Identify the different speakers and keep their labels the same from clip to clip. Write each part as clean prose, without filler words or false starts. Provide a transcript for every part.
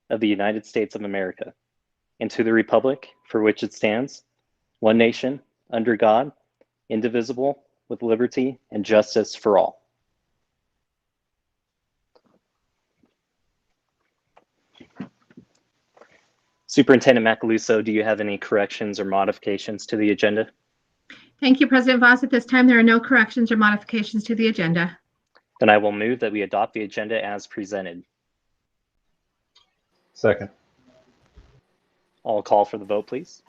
Speaker 1: of the United States of America, and to the republic for which it stands, one nation, under God, indivisible, with liberty and justice for all. Superintendent Macaluso, do you have any corrections or modifications to the agenda?
Speaker 2: Thank you, President Voss. At this time, there are no corrections or modifications to the agenda.
Speaker 1: Then I will move that we adopt the agenda as presented.
Speaker 3: Second.
Speaker 1: I'll call for the vote, please.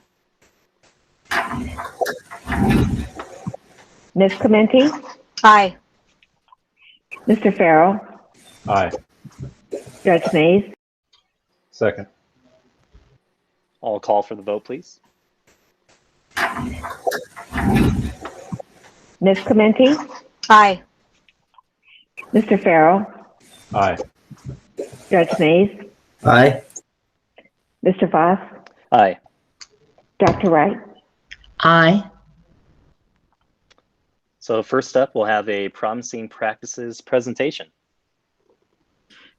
Speaker 4: Ms. Clementi?
Speaker 5: Aye.
Speaker 4: Mr. Farrell?
Speaker 3: Aye.
Speaker 4: Judge Mays?
Speaker 3: Second.
Speaker 1: I'll call for the vote, please.
Speaker 4: Ms. Clementi?
Speaker 5: Aye.
Speaker 4: Mr. Farrell?
Speaker 3: Aye.
Speaker 4: Judge Mays?
Speaker 6: Aye.
Speaker 4: Mr. Voss?
Speaker 1: Aye.
Speaker 4: Dr. Wright?
Speaker 6: Aye.
Speaker 1: So first up, we'll have a promising practices presentation.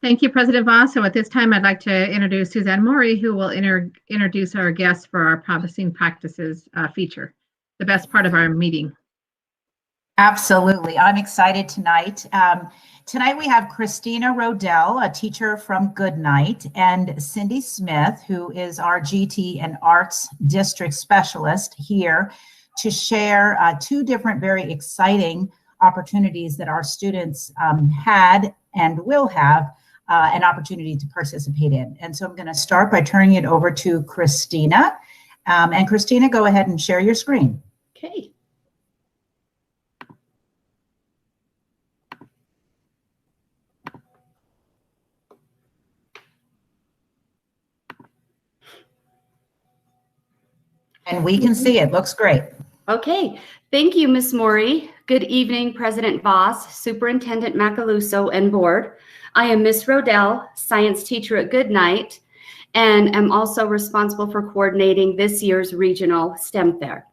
Speaker 2: Thank you, President Voss. So at this time, I'd like to introduce Suzanne Morey, who will introduce our guests for our promising practices feature, the best part of our meeting.
Speaker 7: Absolutely. I'm excited tonight. Tonight we have Christina Rodell, a teacher from Goodnight, and Cindy Smith, who is our GT and Arts District Specialist here to share two different very exciting opportunities that our students had and will have an opportunity to participate in. And so I'm going to start by turning it over to Christina. And Christina, go ahead and share your screen.
Speaker 8: Okay.
Speaker 7: And we can see it. Looks great.
Speaker 8: Okay. Thank you, Ms. Morey. Good evening, President Voss, Superintendent Macaluso, and board. I am Ms. Rodell, science teacher at Goodnight, and am also responsible for coordinating this year's regional STEM fair.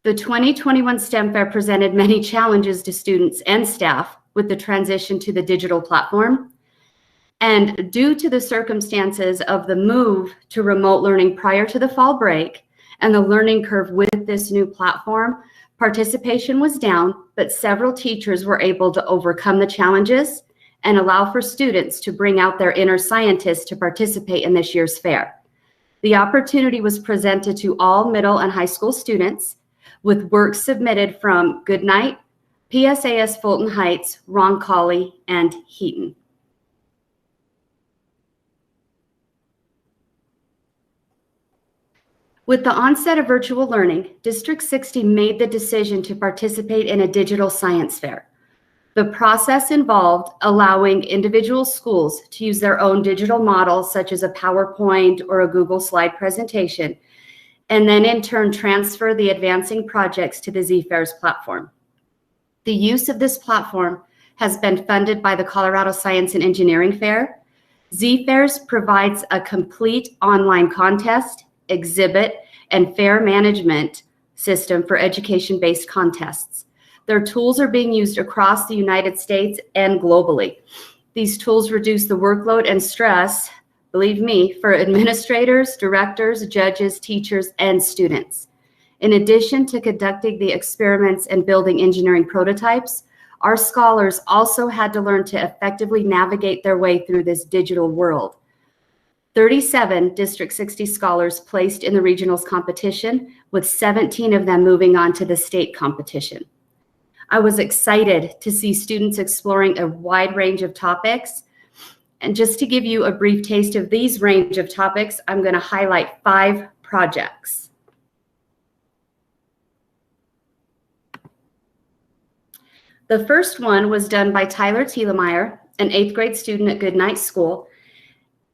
Speaker 8: The 2021 STEM fair presented many challenges to students and staff with the transition to the digital platform. And due to the circumstances of the move to remote learning prior to the fall break and the learning curve with this new platform, participation was down, but several teachers were able to overcome the challenges and allow for students to bring out their inner scientists to participate in this year's fair. The opportunity was presented to all middle and high school students with work submitted from Goodnight, PSAS Fulton Heights, Roncalli, and Heaton. With the onset of virtual learning, District 60 made the decision to participate in a digital science fair. The process involved allowing individual schools to use their own digital models, such as a PowerPoint or a Google slide presentation, and then in turn transfer the advancing projects to the ZFairs platform. The use of this platform has been funded by the Colorado Science and Engineering Fair. ZFairs provides a complete online contest, exhibit, and fair management system for education-based contests. Their tools are being used across the United States and globally. These tools reduce the workload and stress, believe me, for administrators, directors, judges, teachers, and students. In addition to conducting the experiments and building engineering prototypes, our scholars also had to learn to effectively navigate their way through this digital world. 37 District 60 scholars placed in the regionals competition, with 17 of them moving on to the state competition. I was excited to see students exploring a wide range of topics. And just to give you a brief taste of these range of topics, I'm going to highlight 5 projects. The first one was done by Tyler Thielemeyer, an 8th grade student at Goodnight School.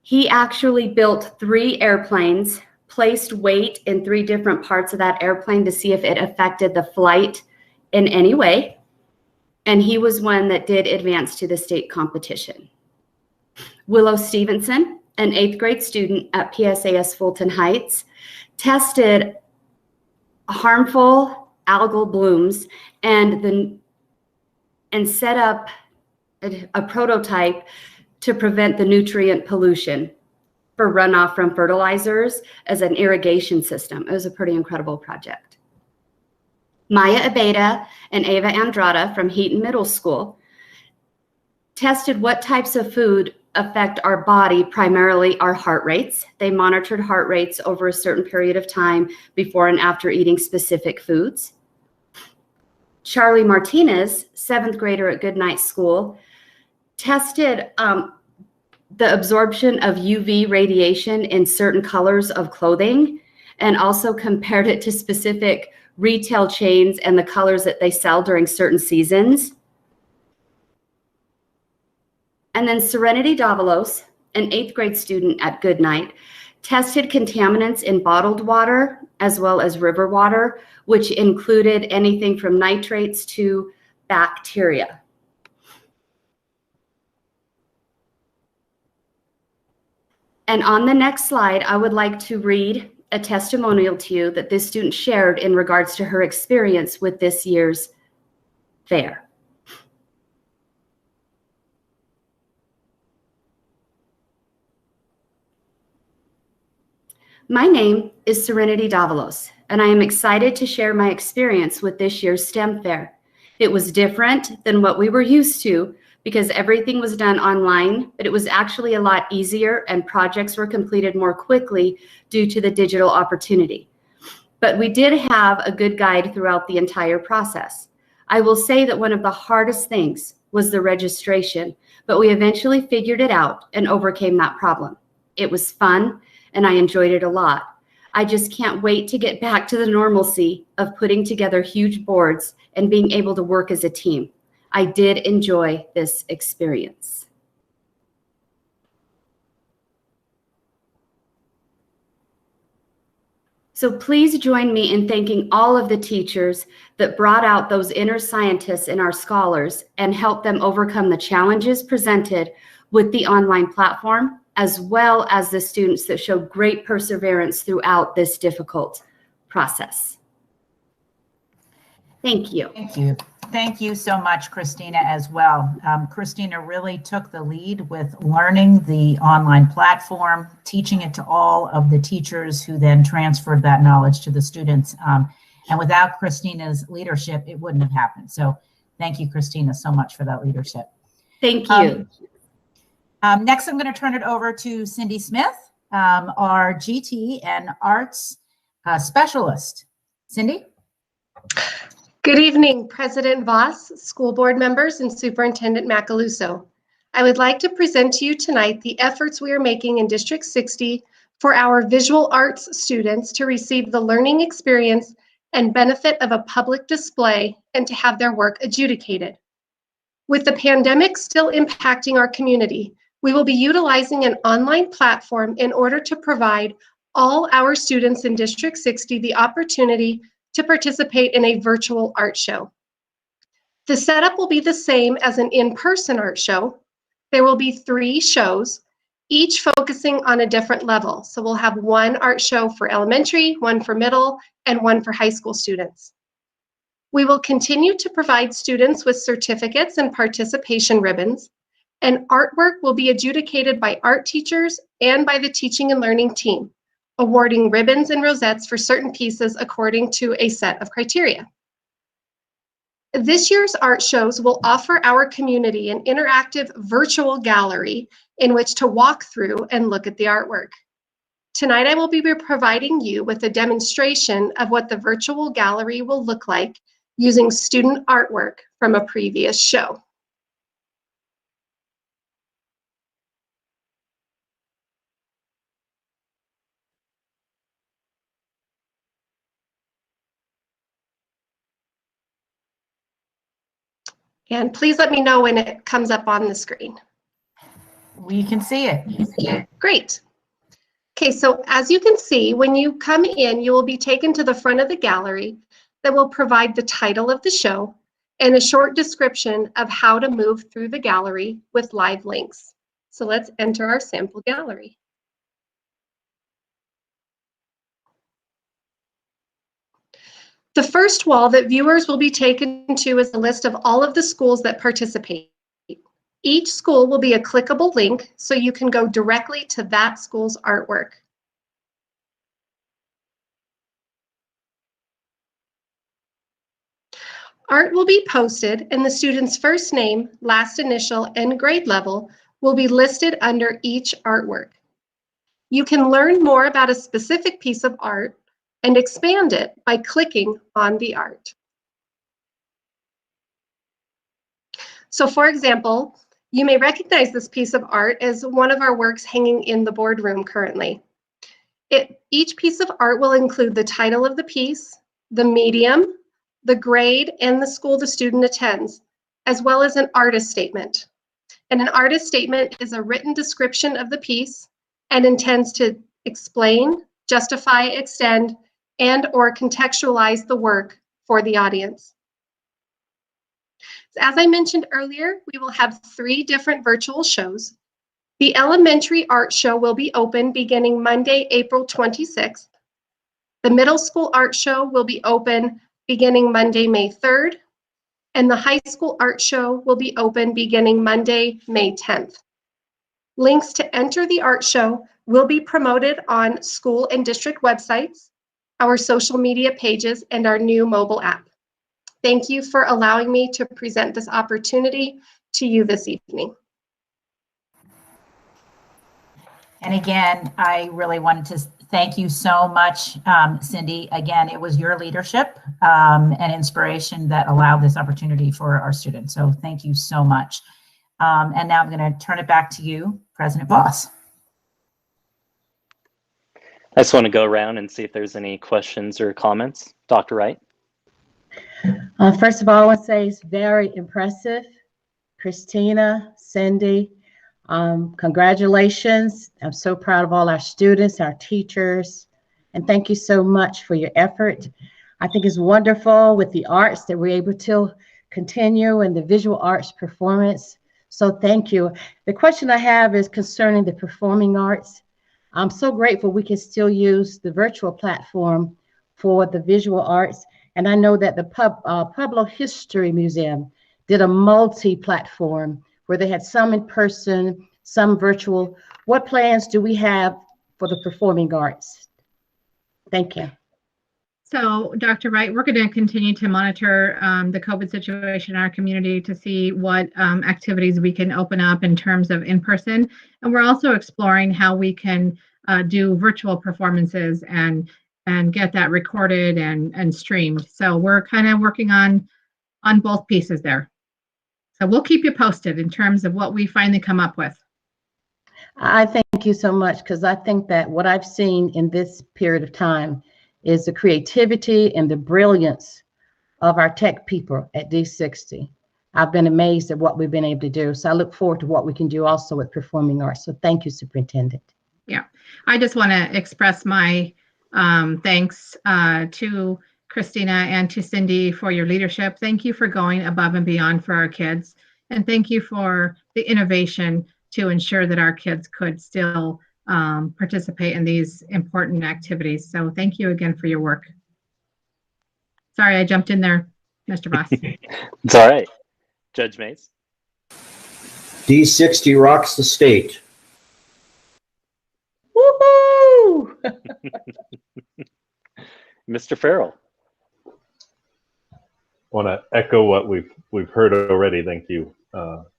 Speaker 8: He actually built 3 airplanes, placed weight in 3 different parts of that airplane to see if it affected the flight in any way. And he was one that did advance to the state competition. Willow Stevenson, an 8th grade student at PSAS Fulton Heights, tested harmful algal blooms and set up a prototype to prevent the nutrient pollution for runoff from fertilizers as an irrigation system. It was a pretty incredible project. Maya Abeda and Ava Andrada from Heaton Middle School tested what types of food affect our body, primarily our heart rates. They monitored heart rates over a certain period of time before and after eating specific foods. Charlie Martinez, 7th grader at Goodnight School, tested the absorption of UV radiation in certain colors of clothing and also compared it to specific retail chains and the colors that they sell during certain seasons. And then Serenity Davalos, an 8th grade student at Goodnight, tested contaminants in bottled water as well as river water, which included anything from nitrates to bacteria. And on the next slide, I would like to read a testimonial to you that this student shared in regards to her experience with this year's fair. My name is Serenity Davalos, and I am excited to share my experience with this year's STEM fair. It was different than what we were used to because everything was done online, but it was actually a lot easier and projects were completed more quickly due to the digital opportunity. But we did have a good guide throughout the entire process. I will say that one of the hardest things was the registration, but we eventually figured it out and overcame that problem. It was fun, and I enjoyed it a lot. I just can't wait to get back to the normalcy of putting together huge boards and being able to work as a team. I did enjoy this experience. So please join me in thanking all of the teachers that brought out those inner scientists in our scholars and helped them overcome the challenges presented with the online platform, as well as the students that showed great perseverance throughout this difficult process. Thank you.
Speaker 7: Thank you. Thank you so much, Christina, as well. Christina really took the lead with learning the online platform, teaching it to all of the teachers who then transferred that knowledge to the students. And without Christina's leadership, it wouldn't have happened. So thank you, Christina, so much for that leadership.
Speaker 8: Thank you.
Speaker 7: Next, I'm going to turn it over to Cindy Smith, our GT and Arts specialist. Cindy?
Speaker 5: Good evening, President Voss, school board members, and Superintendent Macaluso. I would like to present to you tonight the efforts we are making in District 60 for our visual arts students to receive the learning experience and benefit of a public display and to have their work adjudicated. With the pandemic still impacting our community, we will be utilizing an online platform in order to provide all our students in District 60 the opportunity to participate in a virtual art show. The setup will be the same as an in-person art show. There will be 3 shows, each focusing on a different level. So we'll have one art show for elementary, one for middle, and one for high school students. We will continue to provide students with certificates and participation ribbons, and artwork will be adjudicated by art teachers and by the teaching and learning team, awarding ribbons and rosettes for certain pieces according to a set of criteria. This year's art shows will offer our community an interactive virtual gallery in which to walk through and look at the artwork. Tonight, I will be providing you with a demonstration of what the virtual gallery will look like using student artwork from a previous show. And please let me know when it comes up on the screen.
Speaker 7: We can see it.
Speaker 5: Great. Okay, so as you can see, when you come in, you will be taken to the front of the gallery that will provide the title of the show and a short description of how to move through the gallery with live links. So let's enter our sample gallery. The first wall that viewers will be taken to is a list of all of the schools that participate. Each school will be a clickable link, so you can go directly to that school's artwork. Art will be posted, and the student's first name, last initial, and grade level will be listed under each artwork. You can learn more about a specific piece of art and expand it by clicking on the art. So for example, you may recognize this piece of art as one of our works hanging in the boardroom currently. Each piece of art will include the title of the piece, the medium, the grade, and the school the student attends, as well as an artist statement. And an artist statement is a written description of the piece and intends to explain, justify, extend, and/or contextualize the work for the audience. As I mentioned earlier, we will have 3 different virtual shows. The elementary art show will be open beginning Monday, April 26th. The middle school art show will be open beginning Monday, May 3rd. And the high school art show will be open beginning Monday, May 10th. Links to enter the art show will be promoted on school and district websites, our social media pages, and our new mobile app. Thank you for allowing me to present this opportunity to you this evening.
Speaker 7: And again, I really wanted to thank you so much, Cindy. Again, it was your leadership and inspiration that allowed this opportunity for our students. So thank you so much. And now I'm going to turn it back to you, President Voss.
Speaker 1: I just want to go around and see if there's any questions or comments. Dr. Wright?
Speaker 9: First of all, I want to say it's very impressive. Christina, Cindy, congratulations. I'm so proud of all our students, our teachers, and thank you so much for your effort. I think it's wonderful with the arts that we're able to continue and the visual arts performance. So thank you. The question I have is concerning the performing arts. I'm so grateful we can still use the virtual platform for the visual arts. And I know that the Pueblo History Museum did a multi-platform where they had some in person, some virtual. What plans do we have for the performing arts? Thank you.
Speaker 2: So, Dr. Wright, we're going to continue to monitor the COVID situation in our community to see what activities we can open up in terms of in-person. And we're also exploring how we can do virtual performances and get that recorded and streamed. So we're kind of working on both pieces there. So we'll keep you posted in terms of what we finally come up with.
Speaker 9: I thank you so much, because I think that what I've seen in this period of time is the creativity and the brilliance of our tech people at D60. I've been amazed at what we've been able to do. So I look forward to what we can do also with performing arts. So thank you, Superintendent.
Speaker 2: Yeah, I just want to express my thanks to Christina and to Cindy for your leadership. Thank you for going above and beyond for our kids. And thank you for the innovation to ensure that our kids could still participate in these important activities. So thank you again for your work. Sorry, I jumped in there, Mr. Voss.
Speaker 1: It's all right. Judge Mays?
Speaker 6: D60 rocks the state.
Speaker 9: Woohoo!
Speaker 1: Mr. Farrell?
Speaker 3: I want to echo what we've heard already. Thank you,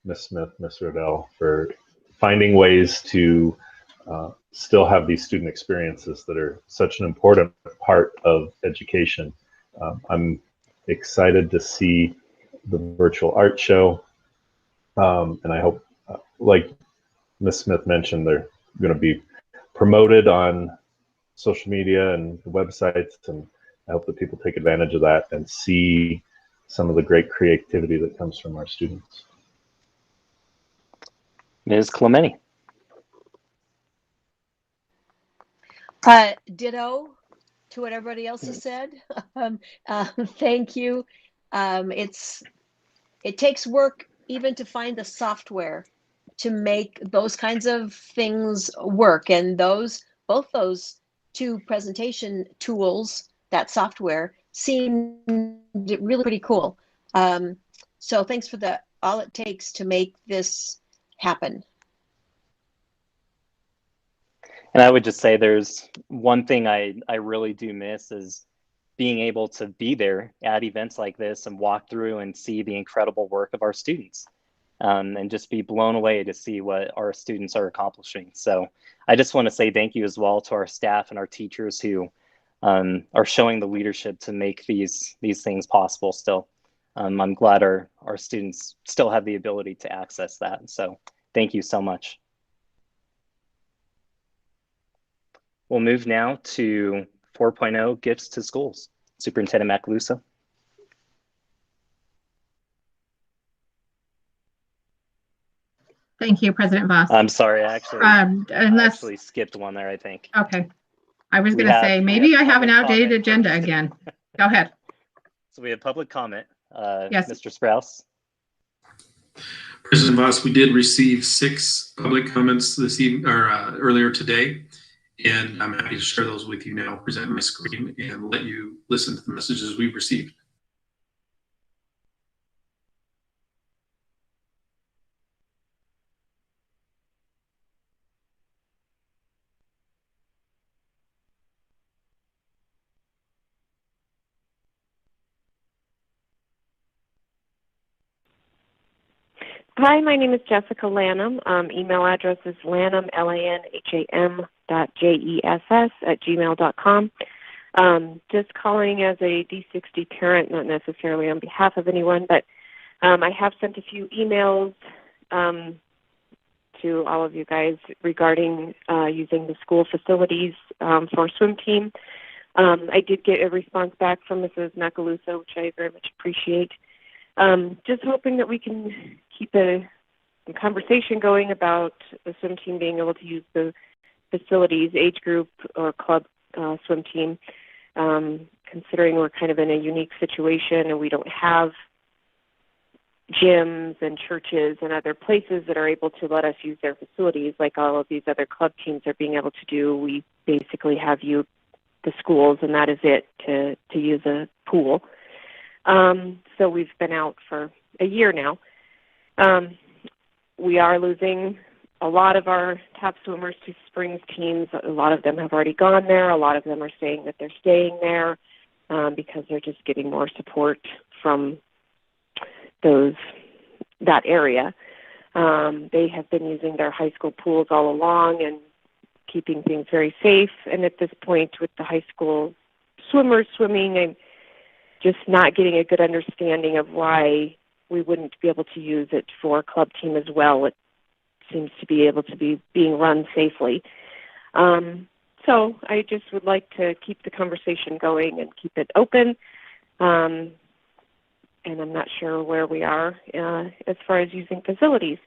Speaker 3: Ms. Smith, Ms. Rodell, for finding ways to still have these student experiences that are such an important part of education. I'm excited to see the virtual art show, and I hope, like Ms. Smith mentioned, they're going to be promoted on social media and the websites, and I hope that people take advantage of that and see some of the great creativity that comes from our students.
Speaker 1: Ms. Clementi?
Speaker 10: Ditto to what everybody else has said. Thank you. It takes work even to find the software to make those kinds of things work, and both those two presentation tools, that software, seemed really pretty cool. So thanks for the all it takes to make this happen.
Speaker 1: And I would just say there's one thing I really do miss is being able to be there at events like this and walk through and see the incredible work of our students, and just be blown away to see what our students are accomplishing. So I just want to say thank you as well to our staff and our teachers who are showing the leadership to make these things possible still. I'm glad our students still have the ability to access that. So thank you so much. We'll move now to 4.0 Gifts to Schools. Superintendent Macaluso.
Speaker 2: Thank you, President Voss.
Speaker 1: I'm sorry, I actually skipped one there, I think.
Speaker 2: Okay. I was going to say, maybe I have an outdated agenda again. Go ahead.
Speaker 1: So we have public comment.
Speaker 2: Yes.
Speaker 1: Mr. Sprouse.
Speaker 11: President Voss, we did receive 6 public comments this evening or earlier today, and I'm happy to share those with you now, present my screen, and let you listen to the messages we've received.
Speaker 12: Hi, my name is Jessica Lanham. Email address is lanham, LANHAM .jess@gmail.com. Just calling as a D60 parent, not necessarily on behalf of anyone, but I have sent a few emails to all of you guys regarding using the school facilities for swim team. I did get a response back from Mrs. Macaluso, which I very much appreciate. Just hoping that we can keep a conversation going about the swim team being able to use the facilities, age group or club swim team, considering we're kind of in a unique situation and we don't have gyms and churches and other places that are able to let us use their facilities like all of these other club teams are being able to do. We basically have the schools, and that is it, to use a pool. So we've been out for a year now. We are losing a lot of our top swimmers to Springs teams. A lot of them have already gone there. A lot of them are saying that they're staying there because they're just getting more support from that area. They have been using their high school pools all along and keeping things very safe. And at this point, with the high school swimmers swimming, I'm just not getting a good understanding of why we wouldn't be able to use it for a club team as well. It seems to be able to be being run safely. So I just would like to keep the conversation going and keep it open. And I'm not sure where we are as far as using facilities.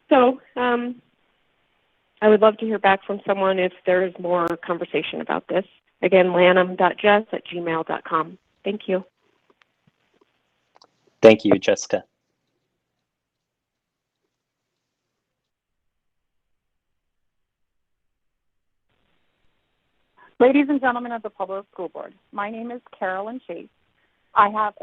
Speaker 12: So I would love to hear back from someone if there is more conversation about this. Again, lanham.jess@gmail.com. Thank you.
Speaker 1: Thank you, Jessica.
Speaker 13: Ladies and gentlemen of the Pueblo School Board, my name is Carolyn Chase. I have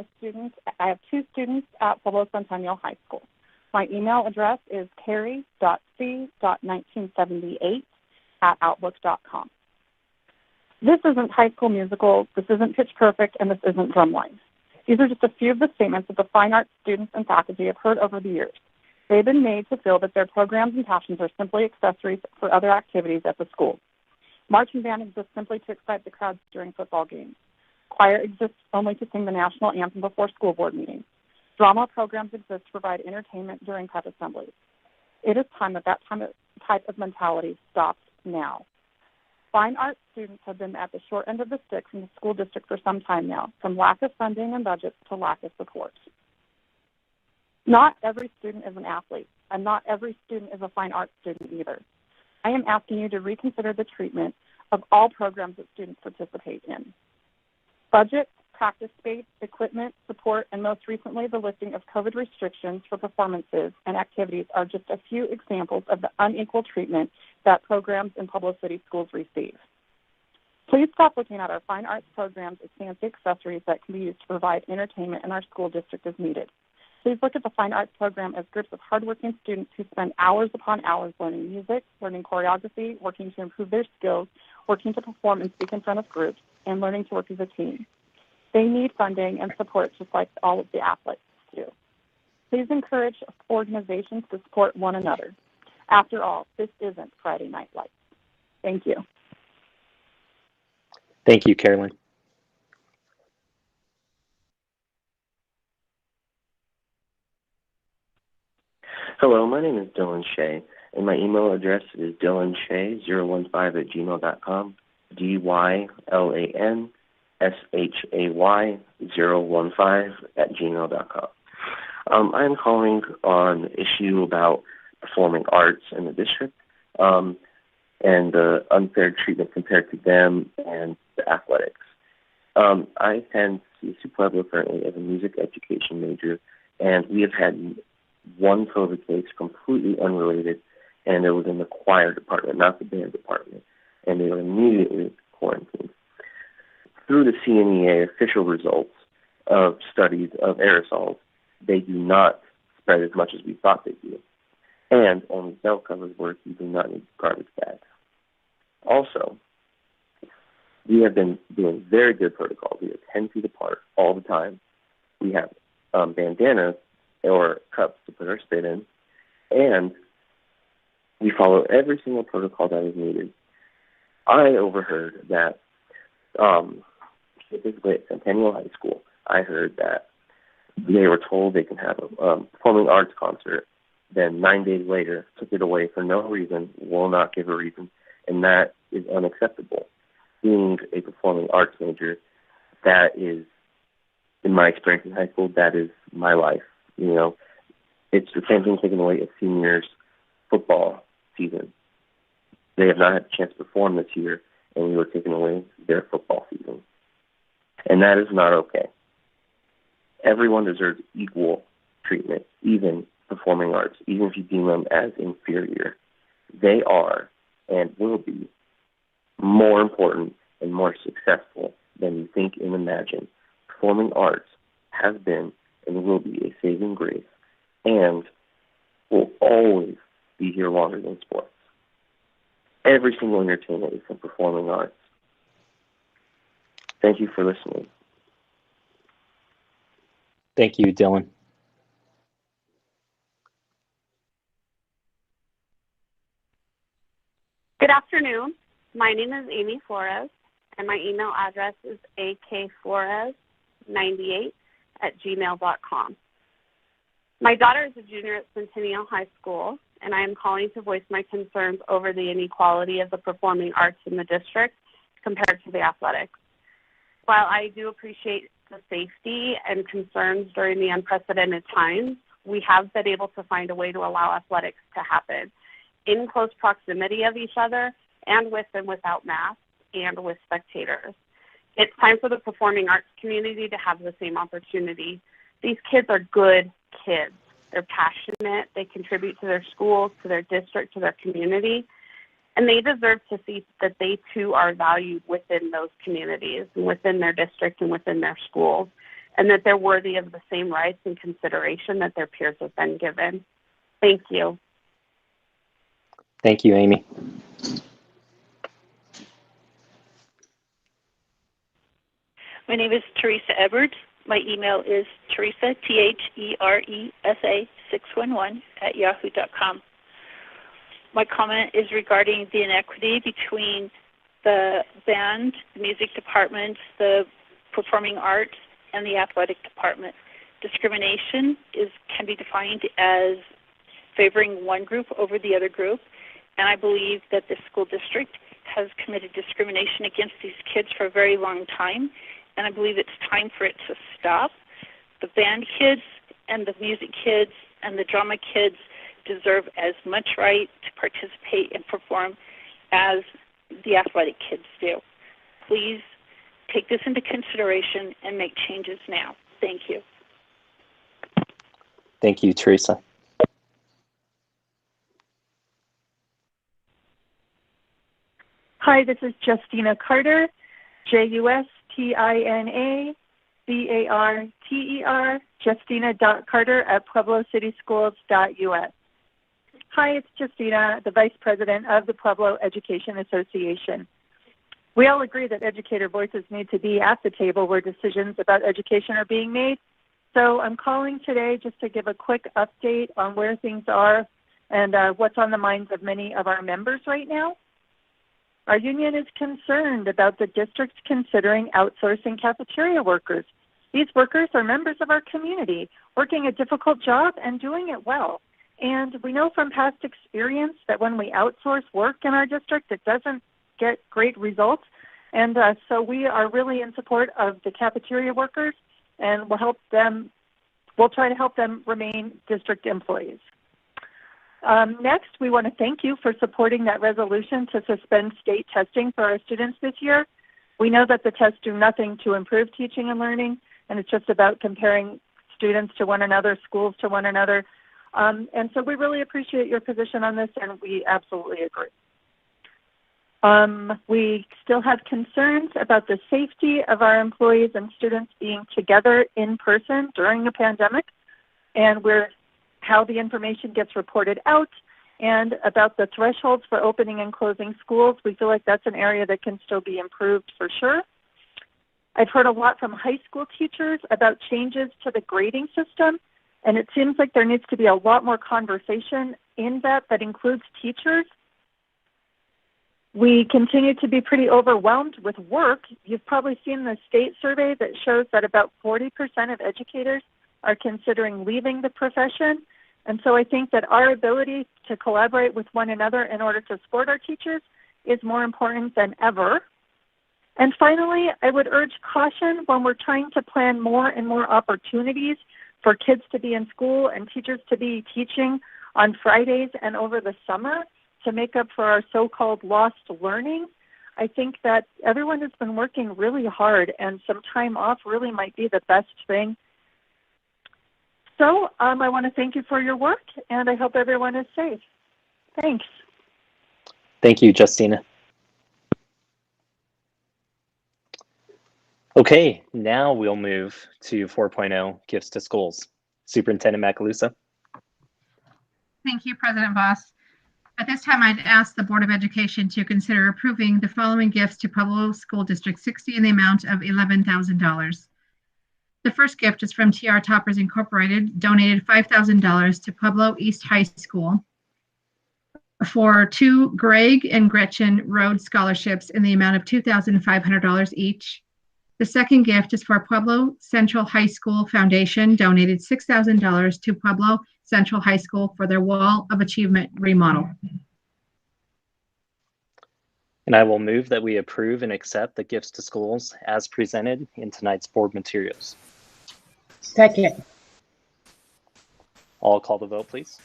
Speaker 13: two students at Pueblo Centennial High School. My email address is carrie.c.1978@outlook.com. This isn't High School Musical, this isn't Pitch Perfect, and this isn't Drumline. These are just a few of the statements that the fine arts students and faculty have heard over the years. They've been made to feel that their programs and passions are simply accessories for other activities at the school. Marching band exists simply to excite the crowds during football games. Choir exists only to sing the national anthem before school board meetings. Drama programs exist to provide entertainment during prep assemblies. It is time that type of mentality stops now. Fine arts students have been at the short end of the stick from the school district for some time now, from lack of funding and budgets to lack of support. Not every student is an athlete, and not every student is a fine arts student either. I am asking you to reconsider the treatment of all programs that students participate in. Budget, practice space, equipment, support, and most recently the lifting of COVID restrictions for performances and activities are just a few examples of the unequal treatment that programs in Pueblo City schools receive. Please stop looking at our fine arts programs as fancy accessories that can be used to provide entertainment in our school district as needed. Please look at the Fine Arts program as groups of hardworking students who spend hours upon hours learning music, learning choreography, working to improve their skills, working to perform and speak in front of groups, and learning to work as a team. They need funding and support just like all of the athletes do. Please encourage organizations to support one another. After all, this isn't Friday Night Lights. Thank you.
Speaker 1: Thank you, Carolyn.
Speaker 14: Hello, my name is Dylan Shea, and my email address is dylanshay015@gmail.com, DYLANSHAY015@gmail.com. I am calling on an issue about performing arts in the district and the unfair treatment compared to them and the athletics. I attend CSU Pueblo currently as a music education major, and we have had one COVID case completely unrelated, and it was in the choir department, not the band department, and they were immediately quarantined. Through the CNEA official results of studies of aerosols, they do not spread as much as we thought they do, and only belt covers work. You do not need garbage bags. Also, we have been doing very good protocols. We are 10 feet apart all the time. We have bandanas or cups to put our spit in, and we follow every single protocol that is needed. I overheard that, specifically at Centennial High School, I heard that they were told they can have a performing arts concert, then 9 days later took it away for no reason, will not give a reason, and that is unacceptable. Being a performing arts major, that is, in my experience in high school, that is my life. You know, it's the same thing taking away a senior's football season. They have not had a chance to perform this year, and we were taking away their football season. And that is not okay. Everyone deserves equal treatment, even performing arts, even if you deem them as inferior. They are and will be more important and more successful than you think and imagine. Performing arts has been and will be a saving grace and will always be here longer than sports. Every single entertainment is from performing arts. Thank you for listening.
Speaker 1: Thank you, Dylan.
Speaker 15: Good afternoon. My name is Amy Flores, and my email address is akflores98@gmail.com. My daughter is a junior at Centennial High School, and I am calling to voice my concerns over the inequality of the performing arts in the district compared to the athletics. While I do appreciate the safety and concerns during the unprecedented times, we have been able to find a way to allow athletics to happen in close proximity of each other and with and without masks and with spectators. It's time for the performing arts community to have the same opportunity. These kids are good kids. They're passionate. They contribute to their schools, to their district, to their community. And they deserve to see that they too are valued within those communities, and within their district and within their schools, and that they're worthy of the same rights and consideration that their peers have been given. Thank you.
Speaker 1: Thank you, Amy.
Speaker 16: My name is Teresa Edwards. My email is Teresa, THERESA611 @yahoo.com. My comment is regarding the inequity between the band, the music department, the performing arts, and the athletic department. Discrimination can be defined as favoring one group over the other group, and I believe that the school district has committed discrimination against these kids for a very long time, and I believe it's time for it to stop. The band kids and the music kids and the drama kids deserve as much right to participate and perform as the athletic kids do. Please take this into consideration and make changes now. Thank you.
Speaker 1: Thank you, Teresa.
Speaker 17: Hi, this is Justina Carter, JUSTINA C-A-R-T-E-R, Justina.Carter@PuebloCitySchools.us. Hi, it's Justina, the Vice President of the Pueblo Education Association. We all agree that educator voices need to be at the table where decisions about education are being made. So I'm calling today just to give a quick update on where things are and what's on the minds of many of our members right now. Our union is concerned about the district considering outsourcing cafeteria workers. These workers are members of our community, working a difficult job and doing it well. And we know from past experience that when we outsource work in our district, it doesn't get great results. And so we are really in support of the cafeteria workers, and we'll try to help them remain district employees. Next, we want to thank you for supporting that resolution to suspend state testing for our students this year. We know that the tests do nothing to improve teaching and learning, and it's just about comparing students to one another, schools to one another. And so we really appreciate your position on this, and we absolutely agree. We still have concerns about the safety of our employees and students being together in person during the pandemic, and how the information gets reported out, and about the thresholds for opening and closing schools. We feel like that's an area that can still be improved for sure. I've heard a lot from high school teachers about changes to the grading system, and it seems like there needs to be a lot more conversation in that includes teachers. We continue to be pretty overwhelmed with work. You've probably seen the state survey that shows that about 40% of educators are considering leaving the profession. And so I think that our ability to collaborate with one another in order to support our teachers is more important than ever. And finally, I would urge caution when we're trying to plan more and more opportunities for kids to be in school and teachers to be teaching on Fridays and over the summer to make up for our so-called lost learning. I think that everyone has been working really hard, and some time off really might be the best thing. So I want to thank you for your work, and I hope everyone is safe. Thanks.
Speaker 1: Thank you, Justina. Okay, now we'll move to 4.0, Gifts to Schools. Superintendent Macaluso.
Speaker 2: Thank you, President Voss. At this time, I'd ask the Board of Education to consider approving the following gifts to Pueblo School District 60 in the amount of $11,000. The first gift is from TR Toppers Incorporated, donated $5,000 to Pueblo East High School for 2 Greg and Gretchen Rhodes scholarships in the amount of $2,500 each. The second gift is for Pueblo Central High School Foundation, donated $6,000 to Pueblo Central High School for their Wall of Achievement remodel.
Speaker 1: And I will move that we approve and accept the gifts to schools as presented in tonight's board materials.
Speaker 9: Second.
Speaker 1: All call the vote, please.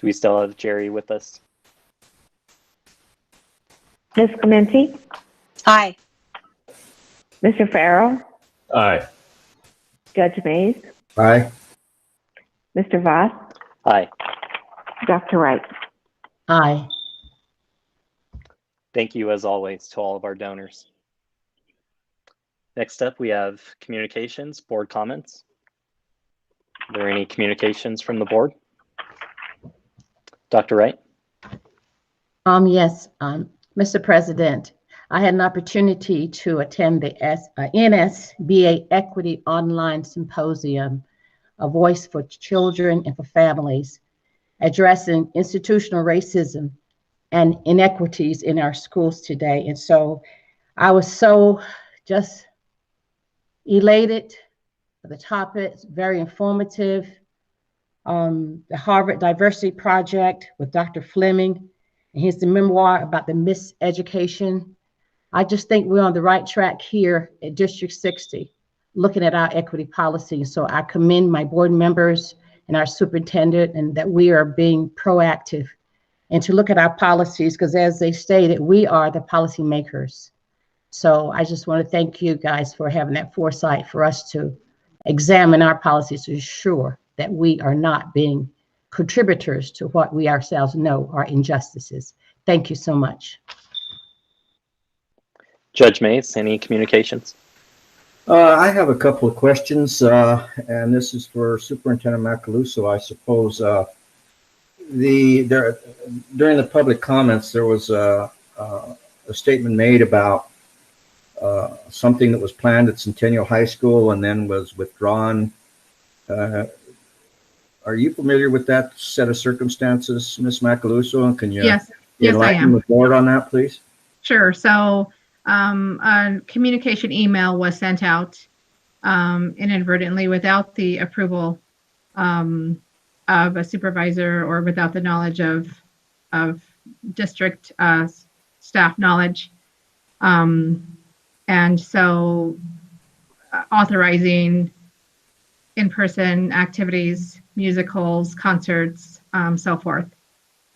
Speaker 1: Do we still have Jerry with us?
Speaker 4: Ms. Clemente?
Speaker 10: Aye.
Speaker 4: Mr. Farrell?
Speaker 3: Aye.
Speaker 4: Judge Mays?
Speaker 6: Aye.
Speaker 4: Mr. Voss?
Speaker 1: Aye.
Speaker 4: Dr. Wright?
Speaker 9: Aye.
Speaker 1: Thank you, as always, to all of our donors. Next up, we have communications, board comments. Are there any communications from the board? Dr. Wright?
Speaker 9: Yes, Mr. President, I had an opportunity to attend the NSBA Equity Online Symposium, A Voice for Children and for Families, addressing institutional racism and inequities in our schools today. And so I was so just elated for the topic, very informative. The Harvard Diversity Project with Dr. Fleming, and his memoir about the miseducation. I just think we're on the right track here at District 60, looking at our equity policy. So I commend my board members and our superintendent, and that we are being proactive and to look at our policies, because as they stated, we are the policy makers. So I just want to thank you guys for having that foresight for us to examine our policies to ensure that we are not being contributors to what we ourselves know are injustices. Thank you so much.
Speaker 1: Judge Mays, any communications?
Speaker 18: I have a couple of questions, and this is for Superintendent Macaluso, I suppose. During the public comments, there was a statement made about something that was planned at Centennial High School and then was withdrawn. Are you familiar with that set of circumstances, Ms. Macaluso? And can you
Speaker 2: Yes, I
Speaker 18: enlighten
Speaker 2: am.
Speaker 18: the board on that, please?
Speaker 2: Sure. So a communication email was sent out inadvertently without the approval of a supervisor or without the knowledge of district staff knowledge. And so authorizing in-person activities, musicals, concerts, so forth.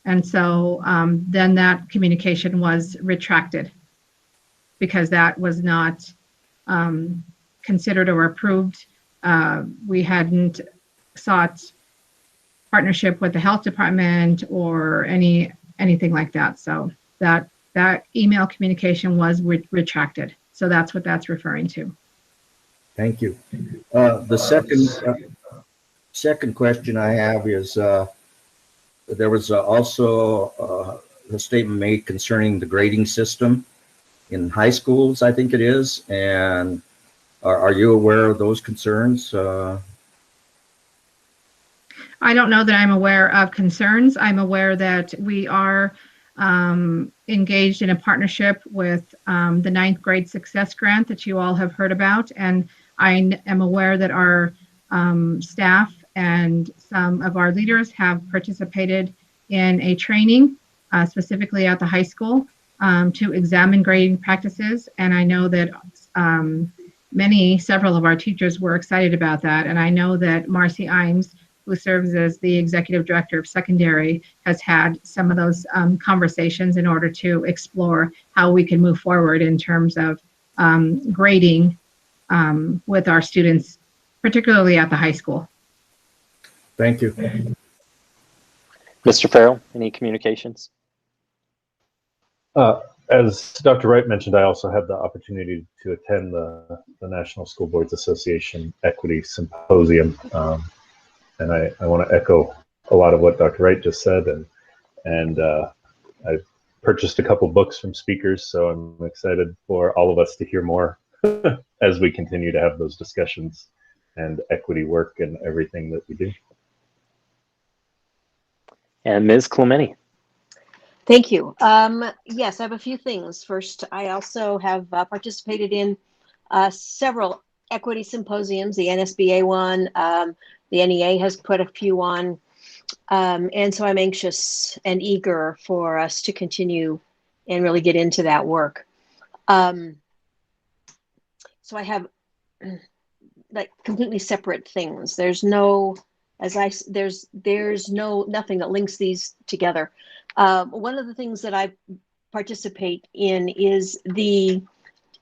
Speaker 2: And so then that communication was retracted because that was not considered or approved. We hadn't sought partnership with the health department or anything like that. So that email communication was retracted. So that's what that's referring to.
Speaker 18: Thank you. The second question I have is there was also a statement made concerning the grading system in high schools, I think it is. And are you aware of those concerns?
Speaker 2: I don't know that I'm aware of concerns. I'm aware that we are engaged in a partnership with the 9th grade success grant that you all have heard about. And I am aware that our staff and some of our leaders have participated in a training specifically at the high school to examine grading practices. And I know that several of our teachers were excited about that. And I know that Marcy Imes, who serves as the executive director of secondary, has had some of those conversations in order to explore how we can move forward in terms of grading with our students, particularly at the high school.
Speaker 18: Thank you.
Speaker 1: Mr. Farrell, any communications?
Speaker 3: As Dr. Wright mentioned, I also had the opportunity to attend the National School Boards Association Equity Symposium. And I want to echo a lot of what Dr. Wright just said. And I've purchased a couple books from speakers, so I'm excited for all of us to hear more as we continue to have those discussions and equity work and everything that we do.
Speaker 1: And Ms. Clementi.
Speaker 10: Thank you. Yes, I have a few things. First, I also have participated in several equity symposiums, the NSBA one, the NEA has put a few on. And so I'm anxious and eager for us to continue and really get into that work. So I have like completely separate things. There's no, there's nothing that links these together. One of the things that I participate in is the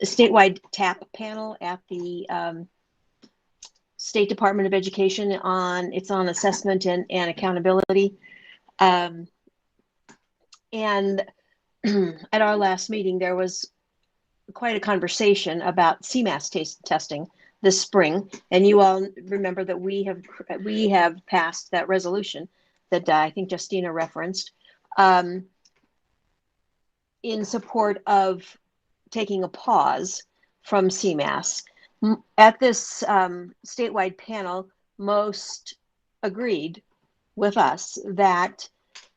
Speaker 10: statewide TAP panel at the State Department of Education it's on assessment and accountability. And at our last meeting, there was quite a conversation about CMAS testing this spring. And you all remember that we have passed that resolution that I think Justina referenced in support of taking a pause from CMAS. At this statewide panel, most agreed with us that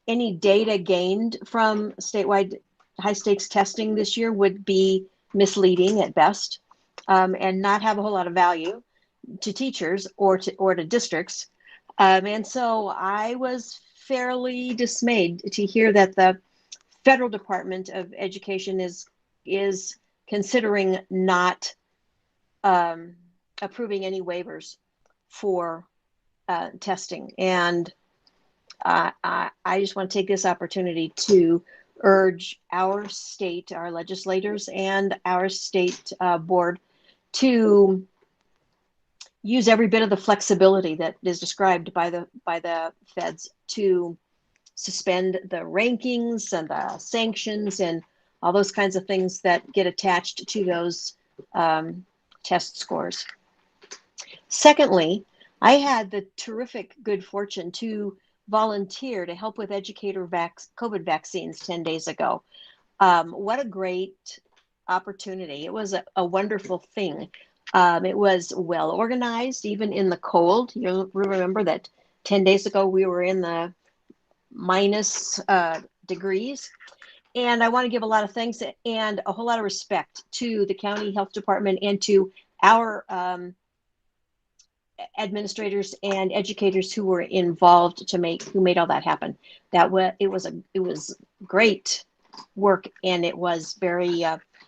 Speaker 10: any data gained from statewide high stakes testing this year would be misleading at best and not have a whole lot of value to teachers or to districts. And so I was fairly dismayed to hear that the Federal Department of Education is considering not approving any waivers for testing. And I just want to take this opportunity to urge our legislators and our state board to use every bit of the flexibility that is described by the feds to suspend the rankings and the sanctions and all those kinds of things that get attached to those test scores. Secondly, I had the terrific good fortune to volunteer to help with educator COVID vaccines 10 days ago. What a great opportunity. It was a wonderful thing. It was well organized, even in the cold. You'll remember that 10 days ago we were in the minus degrees. And I want to give a lot of thanks and a whole lot of respect to the county health department and to our administrators and educators who were involved who made all that happen. It was great work, and it was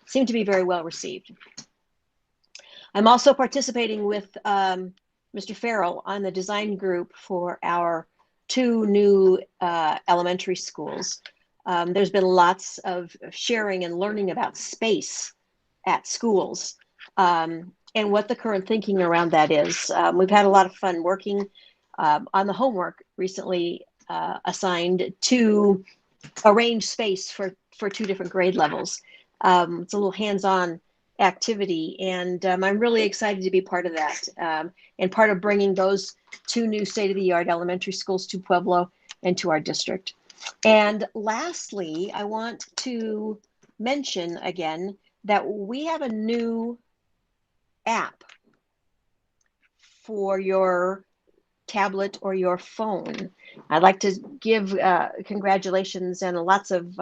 Speaker 10: seemed to be very well received. I'm also participating with Mr. Farrell on the design group for our 2 new elementary schools. There's been lots of sharing and learning about space at schools and what the current thinking around that is. We've had a lot of fun working on the homework recently assigned to arrange space for 2 different grade levels. It's a little hands-on activity, and I'm really excited to be part of that and part of bringing those 2 new state-of-the-art elementary schools to Pueblo and to our district. And lastly, I want to mention again that we have a new app for your tablet or your phone. I'd like to give congratulations and lots of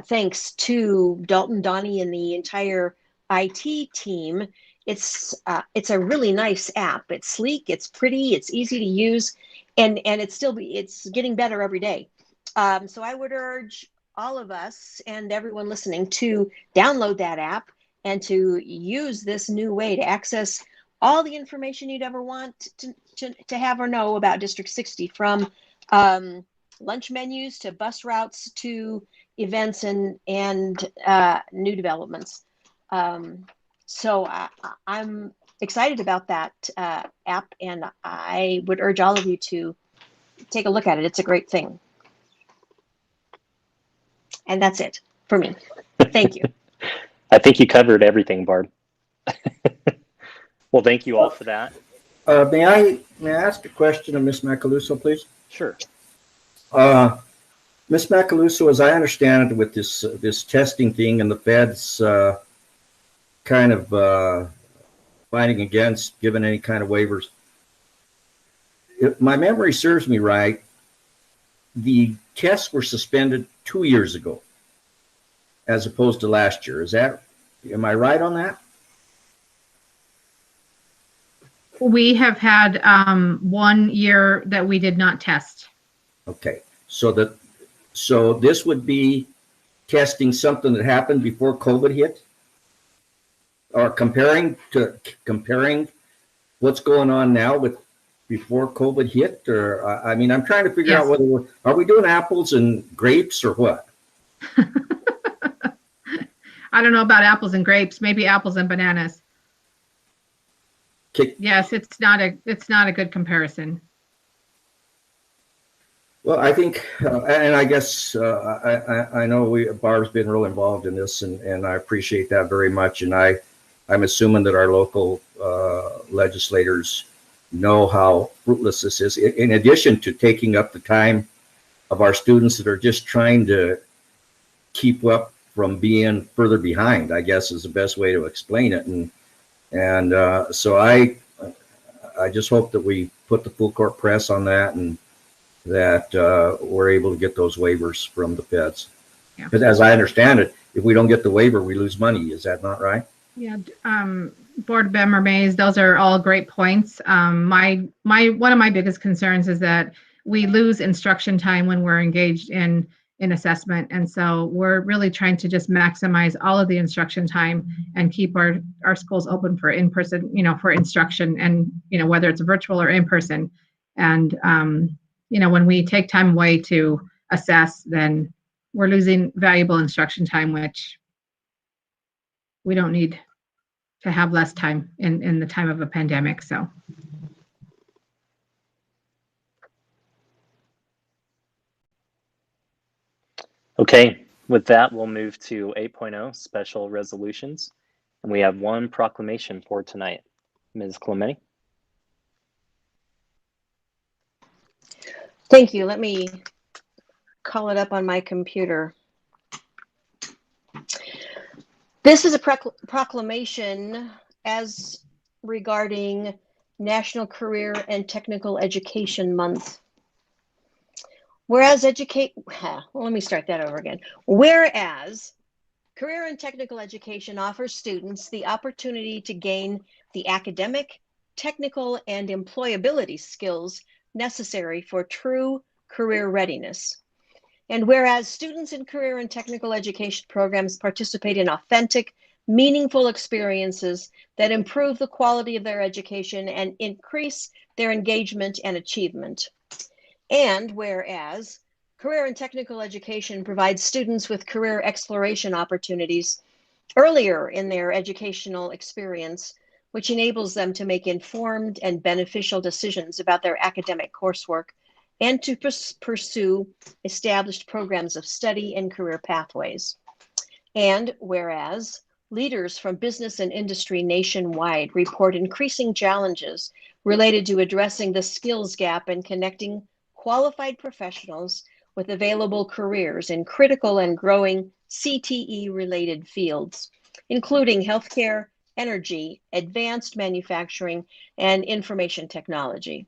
Speaker 10: thanks to Dalton, Donnie, and the entire IT team. It's a really nice app. It's sleek, it's pretty, it's easy to use, and it's getting better every day. So I would urge all of us and everyone listening to download that app and to use this new way to access all the information you'd ever want to have or know about District 60, from lunch menus to bus routes to events and new developments. So I'm excited about that app, and I would urge all of you to take a look at it. It's a great thing. And that's it for me. Thank you.
Speaker 1: I think you covered everything, Barb. Well, thank you all for that.
Speaker 18: May I ask a question of Ms. Macaluso, please?
Speaker 1: Sure.
Speaker 18: Ms. Macaluso, as I understand it, with this testing thing and the feds kind of fighting against giving any kind of waivers, if my memory serves me right, the tests were suspended 2 years ago, as opposed to last year. Am I right on that?
Speaker 2: We have had 1 year that we did not test.
Speaker 18: Okay, so this would be testing something that happened before COVID hit, or comparing what's going on now with before COVID hit, or I mean, I'm trying to figure out whether are we doing apples and grapes or what?
Speaker 2: I don't know about apples and grapes, maybe apples and bananas.
Speaker 18: Okay.
Speaker 2: Yes, it's not a good comparison.
Speaker 18: Well, I think, and I guess I know Barb's been real involved in this, and I appreciate that very much. And I'm assuming that our local legislators know how fruitless this is. In addition to taking up the time of our students that are just trying to keep up from being further behind, I guess is the best way to explain it. And so I just hope that we put the full court press on that, and that we're able to get those waivers from the feds. Because as I understand it, if we don't get the waiver, we lose money. Is that not right?
Speaker 2: Yeah. Board Member Mays, those are all great points. One of my biggest concerns is that we lose instruction time when we're engaged in assessment, and so we're really trying to just maximize all of the instruction time and keep our schools open for in-person, for instruction, and whether it's virtual or in person. And when we take time away to assess, then we're losing valuable instruction time, which we don't need. to have less time in the time of a pandemic. So.
Speaker 1: Okay, with that, we'll move to 8.0 special resolutions. And we have one proclamation for tonight. Ms. Clementi.
Speaker 10: Thank you. Let me call it up on my computer. This is a proclamation as regarding National Career and Technical Education Month. Whereas let me start that over again. Whereas career and technical education offers students the opportunity to gain the academic, technical, and employability skills necessary for true career readiness. And whereas students in career and technical education programs participate in authentic, meaningful experiences that improve the quality of their education and increase their engagement and achievement. And whereas career and technical education provides students with career exploration opportunities earlier in their educational experience, which enables them to make informed and beneficial decisions about their academic coursework and to pursue established programs of study and career pathways. And whereas leaders from business and industry nationwide report increasing challenges related to addressing the skills gap and connecting qualified professionals with available careers in critical and growing CTE-related fields, including healthcare, energy, advanced manufacturing, and information technology.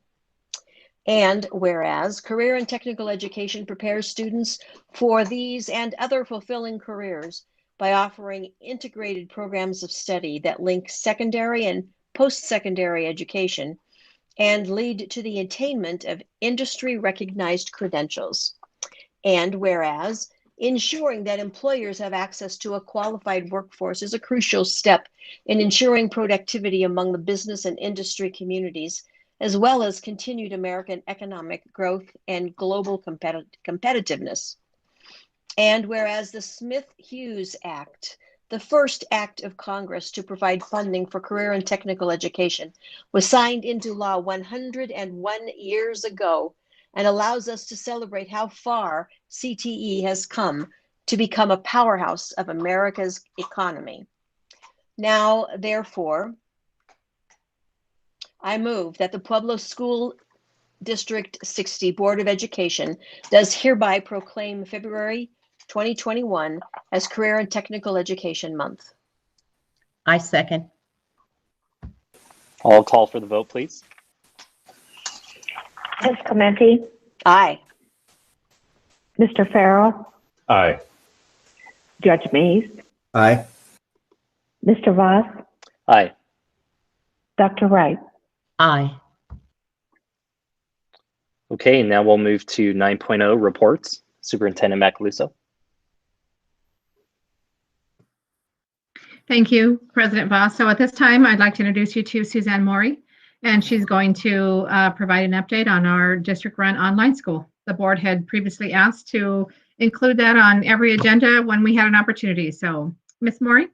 Speaker 10: And whereas career and technical education prepares students for these and other fulfilling careers by offering integrated programs of study that link secondary and post-secondary education and lead to the attainment of industry-recognized credentials. And whereas ensuring that employers have access to a qualified workforce is a crucial step in ensuring productivity among the business and industry communities, as well as continued American economic growth and global competitiveness. And whereas the Smith-Hughes Act, the first act of Congress to provide funding for career and technical education, was signed into law 101 years ago and allows us to celebrate how far CTE has come to become a powerhouse of America's economy. Now, therefore, I move that the Pueblo School District 60 Board of Education does hereby proclaim February 2021 as Career and Technical Education Month.
Speaker 9: I second.
Speaker 1: I'll call for the vote, please.
Speaker 4: Ms. Clementi?
Speaker 10: Aye.
Speaker 4: Mr. Farrell?
Speaker 3: Aye.
Speaker 4: Judge Mays?
Speaker 18: Aye.
Speaker 4: Mr. Voss?
Speaker 1: Aye.
Speaker 4: Dr. Wright?
Speaker 9: Aye.
Speaker 1: Okay, now we'll move to 9.0 reports. Superintendent Macaluso.
Speaker 2: Thank you, President Voss. So at this time, I'd like to introduce you to Suzanne Maury, and she's going to provide an update on our district-run online school. The board had previously asked to include that on every agenda when we had an opportunity. So, Ms. Maury?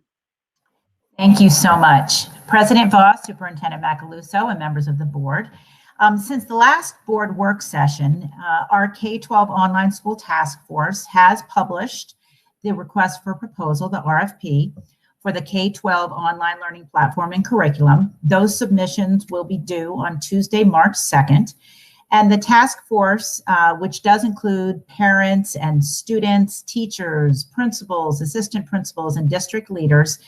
Speaker 7: Thank you so much. President Voss, Superintendent Macaluso, and members of the board. Since the last board work session, our K-12 online school task force has published the request for proposal, the RFP, for the K-12 online learning platform and curriculum. Those submissions will be due on Tuesday, March 2nd. And the task force, which does include parents and students, teachers, principals, assistant principals, and district leaders,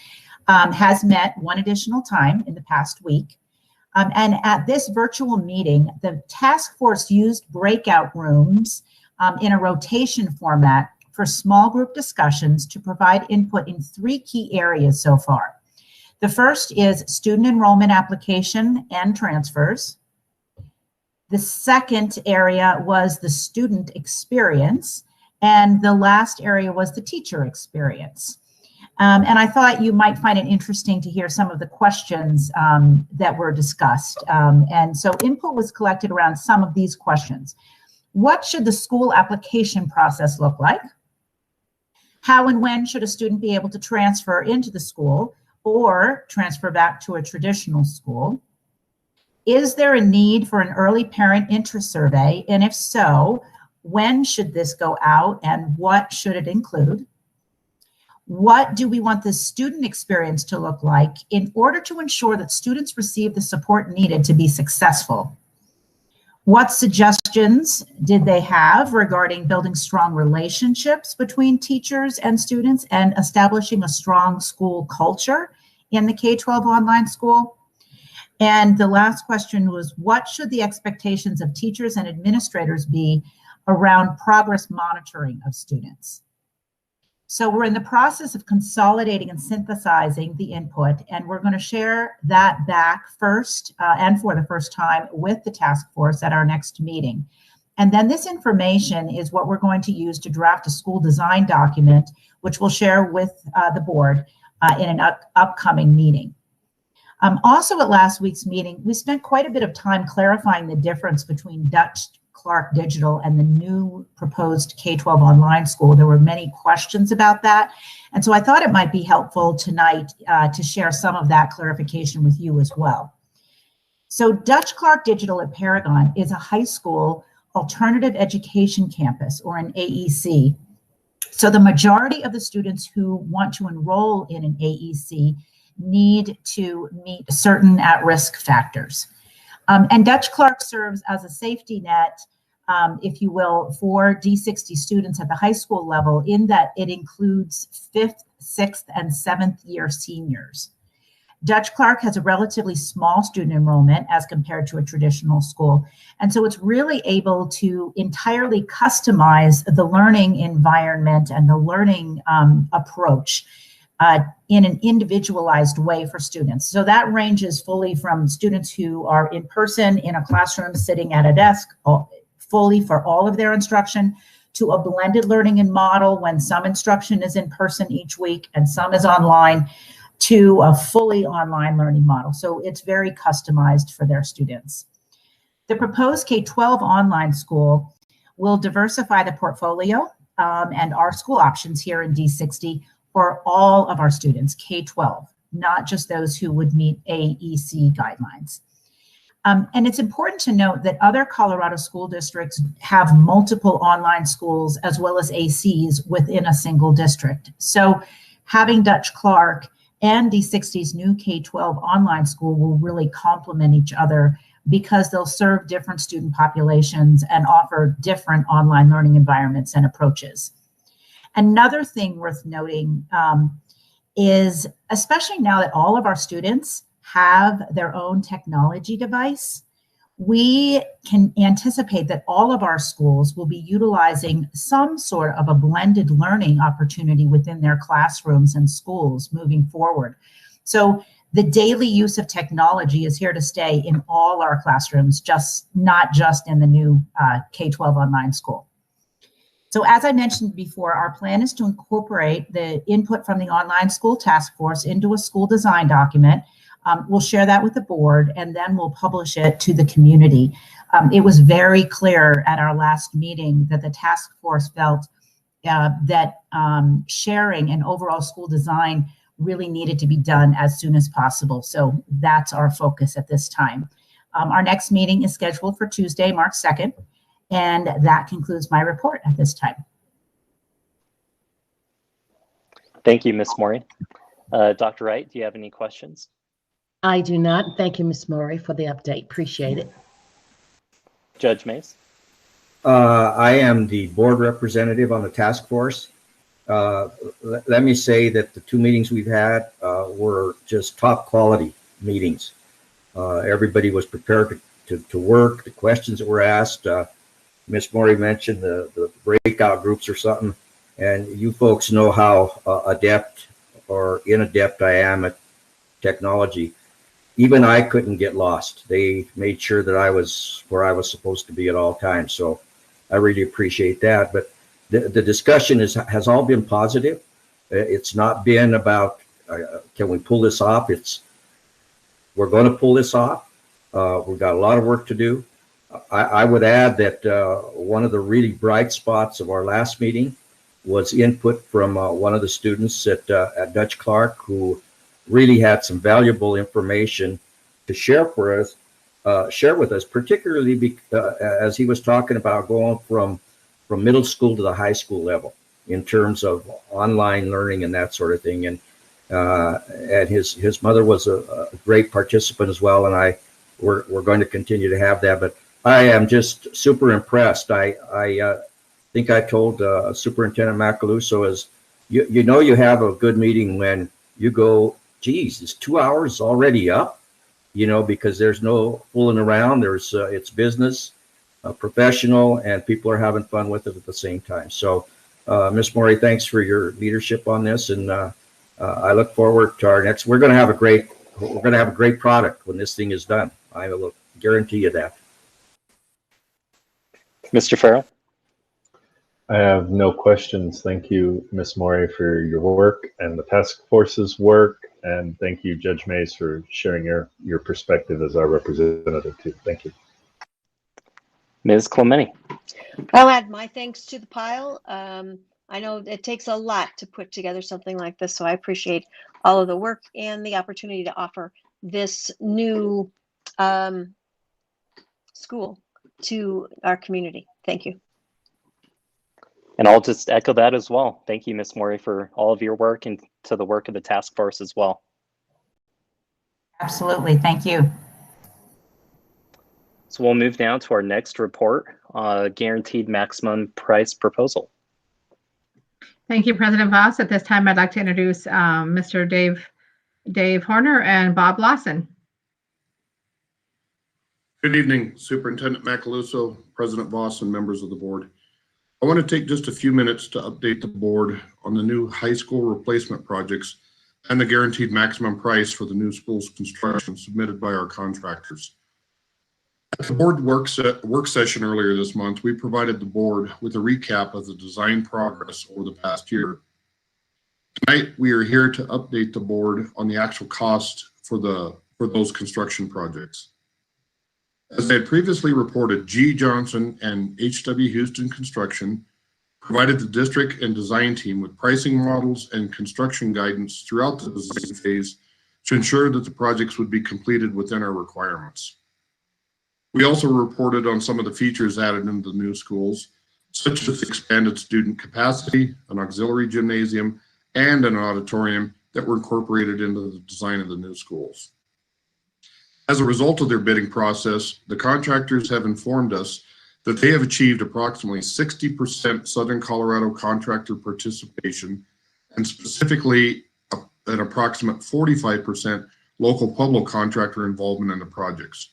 Speaker 7: has met one additional time in the past week. And at this virtual meeting, the task force used breakout rooms in a rotation format for small group discussions to provide input in 3 key areas so far. The first is student enrollment application and transfers. The second area was the student experience. And the last area was the teacher experience. And I thought you might find it interesting to hear some of the questions that were discussed. And so input was collected around some of these questions. What should the school application process look like? How and when should a student be able to transfer into the school? or transfer back to a traditional school? Is there a need for an early parent interest survey? And if so, when should this go out and what should it include? What do we want the student experience to look like in order to ensure that students receive the support needed to be successful? What suggestions did they have regarding building strong relationships between teachers and students and establishing a strong school culture in the K-12 online school? And the last question was, what should the expectations of teachers and administrators be around progress monitoring of students? So we're in the process of consolidating and synthesizing the input, and we're going to share that back first and for the first time with the task force at our next meeting. And then this information is what we're going to use to draft a school design document, which we'll share with the board in an upcoming meeting. Also at last week's meeting, we spent quite a bit of time clarifying the difference between Dutch Clark Digital and the new proposed K-12 online school. There were many questions about that. And so I thought it might be helpful tonight to share some of that clarification with you as well. So Dutch Clark Digital at Paragon is a high school alternative education campus, or an AEC. So the majority of the students who want to enroll in an AEC need to meet certain at-risk factors. And Dutch Clark serves as a safety net, if you will, for D60 students at the high school level, in that it includes 5th, 6th, and 7th year seniors. Dutch Clark has a relatively small student enrollment as compared to a traditional school. And so it's really able to entirely customize the learning environment and the learning approach in an individualized way for students. So that ranges fully from students who are in person in a classroom sitting at a desk fully for all of their instruction, to a blended learning and model when some instruction is in person each week and some is online, to a fully online learning model. So it's very customized for their students. The proposed K-12 online school will diversify the portfolio and our school options here in D60 for all of our students, K-12, not just those who would meet AEC guidelines. And it's important to note that other Colorado school districts have multiple online schools as well as ACs within a single district. So having Dutch Clark and D60's new K-12 online school will really complement each other because they'll serve different student populations and offer different online learning environments and approaches. Another thing worth noting is, especially now that all of our students have their own technology device, we can anticipate that all of our schools will be utilizing some sort of a blended learning opportunity within their classrooms and schools moving forward. So the daily use of technology is here to stay in all our classrooms, not just in the new K-12 online school. So as I mentioned before, our plan is to incorporate the input from the online school task force into a school design document. We'll share that with the board, and then we'll publish it to the community. It was very clear at our last meeting that the task force felt that sharing an overall school design really needed to be done as soon as possible. So that's our focus at this time. Our next meeting is scheduled for Tuesday, March 2nd. And that concludes my report at this time.
Speaker 1: Thank you, Ms. Maury. Dr. Wright, do you have any questions?
Speaker 9: I do not. Thank you, Ms. Maury, for the update. Appreciate it.
Speaker 1: Judge Mays?
Speaker 18: I am the board representative on the task force. Let me say that the 2 meetings we've had were just top quality meetings. Everybody was prepared to work. The questions that were asked, Ms. Maury mentioned the breakout groups or something, and you folks know how adept or inadept I am at technology. Even I couldn't get lost. They made sure that I was where I was supposed to be at all times. So I really appreciate that. But the discussion has all been positive. It's not been about, can we pull this off? We're going to pull this off. We've got a lot of work to do. I would add that one of the really bright spots of our last meeting was input from one of the students at Dutch Clark, who really had some valuable information to share with us, particularly as he was talking about going from middle school to the high school level in terms of online learning and that sort of thing. And his mother was a great participant as well, and we're going to continue to have that. But I am just super impressed. I think I told Superintendent Macaluso is you know you have a good meeting when you go, geez, it's 2 hours already up, because there's no fooling around. There's it's business, professional, and people are having fun with it at the same time. So, Ms. Morey, thanks for your leadership on this, and I look forward to our next. We're going to have a great product when this thing is done. I will guarantee you that.
Speaker 1: Mr. Farrell?
Speaker 3: I have no questions. Thank you, Ms. Morey, for your work and the task force's work. And thank you, Judge Mays, for sharing your perspective as our representative too. Thank you.
Speaker 1: Ms. Clementi?
Speaker 10: I'll add my thanks to the pile. I know it takes a lot to put together something like this, so I appreciate all of the work and the opportunity to offer this new school to our community. Thank you.
Speaker 1: And I'll just echo that as well. Thank you, Ms. Morey, for all of your work and to the work of the task force as well.
Speaker 7: Absolutely. Thank you.
Speaker 1: So we'll move now to our next report, guaranteed maximum price proposal.
Speaker 2: Thank you, President Voss. At this time, I'd like to introduce Mr. Dave Horner and Bob Lawson.
Speaker 19: Good evening, Superintendent Macaluso, President Voss, and members of the board. I want to take just a few minutes to update the board on the new high school replacement projects and the guaranteed maximum price for the new school's construction submitted by our contractors. At the board work session earlier this month, we provided the board with a recap of the design progress over the past year. Tonight, we are here to update the board on the actual cost for those construction projects. As I had previously reported, G. Johnson and H.W. Houston Construction provided the district and design team with pricing models and construction guidance throughout the design phase to ensure that the projects would be completed within our requirements. We also reported on some of the features added into the new schools, such as expanded student capacity, an auxiliary gymnasium, and an auditorium that were incorporated into the design of the new schools. As a result of their bidding process, the contractors have informed us that they have achieved approximately 60% Southern Colorado contractor participation, and specifically an approximate 45% local Pueblo contractor involvement in the projects.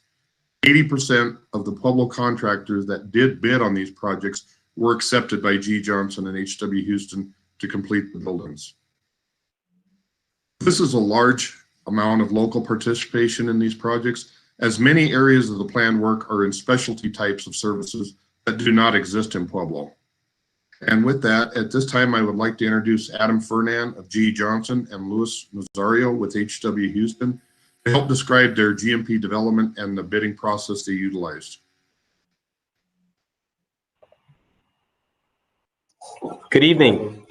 Speaker 19: 80% of the Pueblo contractors that did bid on these projects were accepted by G. Johnson and H.W. Houston to complete the buildings. This is a large amount of local participation in these projects, as many areas of the planned work are in specialty types of services that do not exist in Pueblo. And with that, at this time, I would like to introduce Adam Fernan of G. Johnson and Luis Nazario with H.W. Houston to help describe their GMP development and the bidding process they utilized.
Speaker 20: Good evening.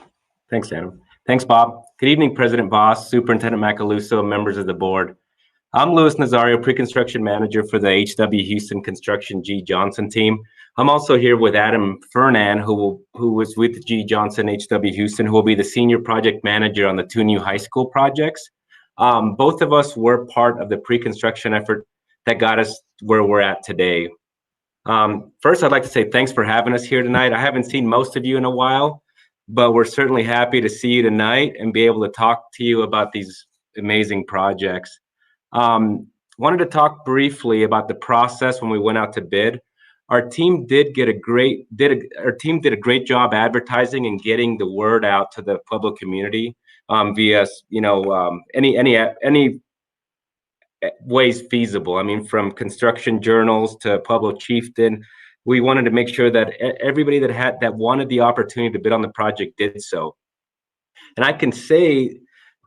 Speaker 20: Thanks, Adam. Thanks, Bob. Good evening, President Voss, Superintendent Macaluso, members of the board. I'm Luis Nazario, pre-construction manager for the H.W. Houston Construction G. Johnson team. I'm also here with Adam Fernan, who was with G. Johnson H.W. Houston, who will be the senior project manager on the two new high school projects. Both of us were part of the pre-construction effort that got us where we're at today. First, I'd like to say thanks for having us here tonight. I haven't seen most of you in a while, but we're certainly happy to see you tonight and be able to talk to you about these amazing projects. Wanted to talk briefly about the process when we went out to bid. Our team did a great job advertising and getting the word out to the public community via any ways feasible. I mean, from construction journals to Pueblo Chieftain. We wanted to make sure that everybody that wanted the opportunity to bid on the project did so. And I can say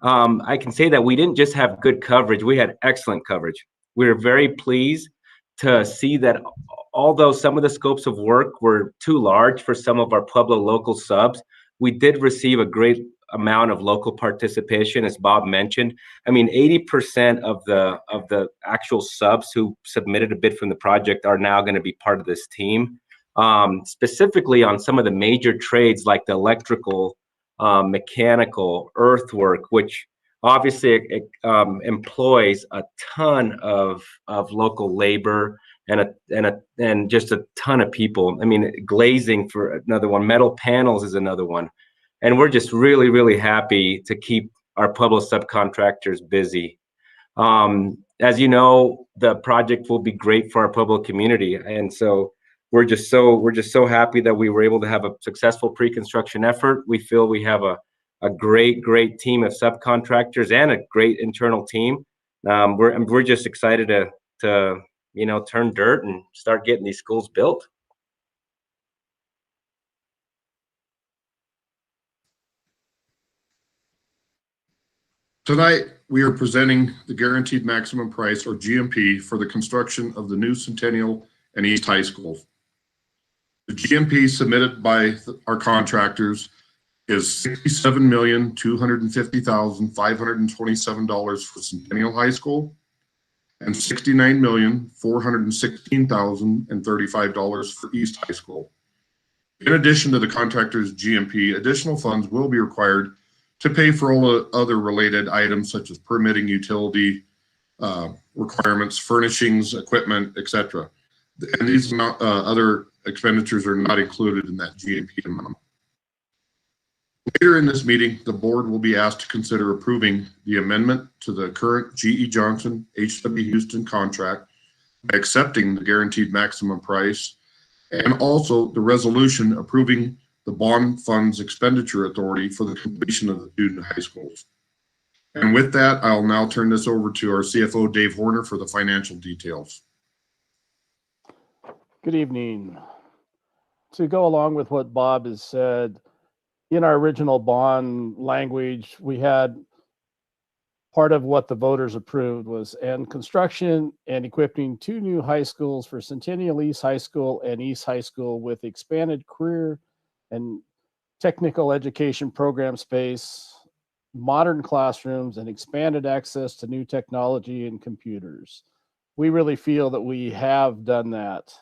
Speaker 20: that we didn't just have good coverage, we had excellent coverage. We were very pleased to see that although some of the scopes of work were too large for some of our Pueblo local subs, we did receive a great amount of local participation, as Bob mentioned. I mean, 80% of the actual subs who submitted a bid from the project are now going to be part of this team. Specifically on some of the major trades like the electrical, mechanical, earthwork, which obviously employs a ton of local labor and just a ton of people. I mean, glazing for another one, metal panels is another one. And we're just really, really happy to keep our Pueblo subcontractors busy. As you know, the project will be great for our Pueblo community. And so we're just so happy that we were able to have a successful pre-construction effort. We feel we have a great team of subcontractors and a great internal team. We're just excited to turn dirt and start getting these schools built.
Speaker 19: Tonight, we are presenting the Guaranteed Maximum Price, or GMP, for the construction of the new Centennial and East High Schools. The GMP submitted by our contractors is $67,250,527 for Centennial High School and $69,416,035 for East High School. In addition to the contractor's GMP, additional funds will be required to pay for all the other related items such as permitting, utility requirements, furnishings, equipment, etc. And these other expenditures are not included in that GMP amount. Later in this meeting, the board will be asked to consider approving the amendment to the current GE Johnson HW Houston contract by accepting the guaranteed maximum price, and also the resolution approving the bond funds expenditure authority for the completion of the two high schools. And with that, I'll now turn this over to our CFO, Dave Horner, for the financial details.
Speaker 21: Good evening. To go along with what Bob has said, in our original bond language, we had part of what the voters approved was and construction and equipping two new high schools for Centennial East High School and East High School with expanded career and technical education program space, modern classrooms, and expanded access to new technology and computers. We really feel that we have done that.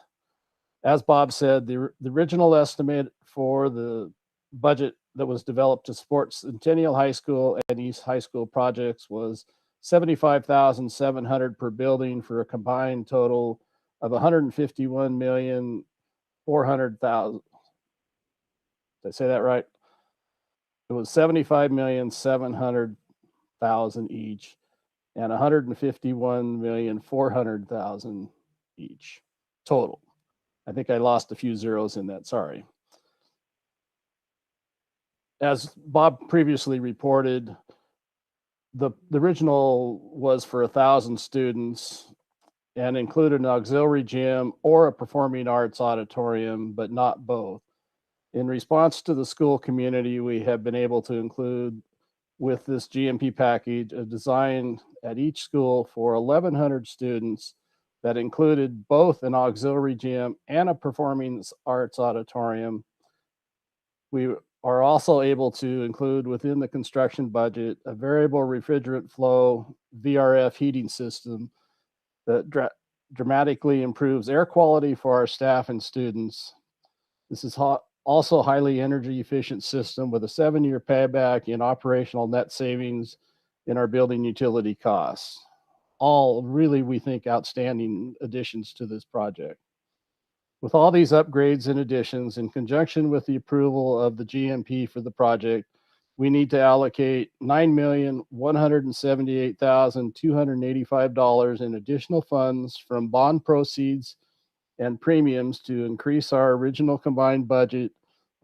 Speaker 21: As Bob said, the original estimate for the budget that was developed to support Centennial High School and East High School projects was $75,700 per building for a combined total of $151,400,000. Did I say that right? It was $75,700,000 each and $151,400,000 each total. I think I lost a few zeros in that, sorry. As Bob previously reported, the original was for 1,000 students and included an auxiliary gym or a performing arts auditorium, but not both. In response to the school community, we have been able to include with this GMP package a design at each school for 1,100 students that included both an auxiliary gym and a performing arts auditorium. We are also able to include within the construction budget a variable refrigerant flow VRF heating system that dramatically improves air quality for our staff and students. This is also a highly energy efficient system with a 7-year payback in operational net savings in our building utility costs. All really, we think, outstanding additions to this project. With all these upgrades and additions, in conjunction with the approval of the GMP for the project, we need to allocate $9,178,285 in additional funds from bond proceeds and premiums to increase our original combined budget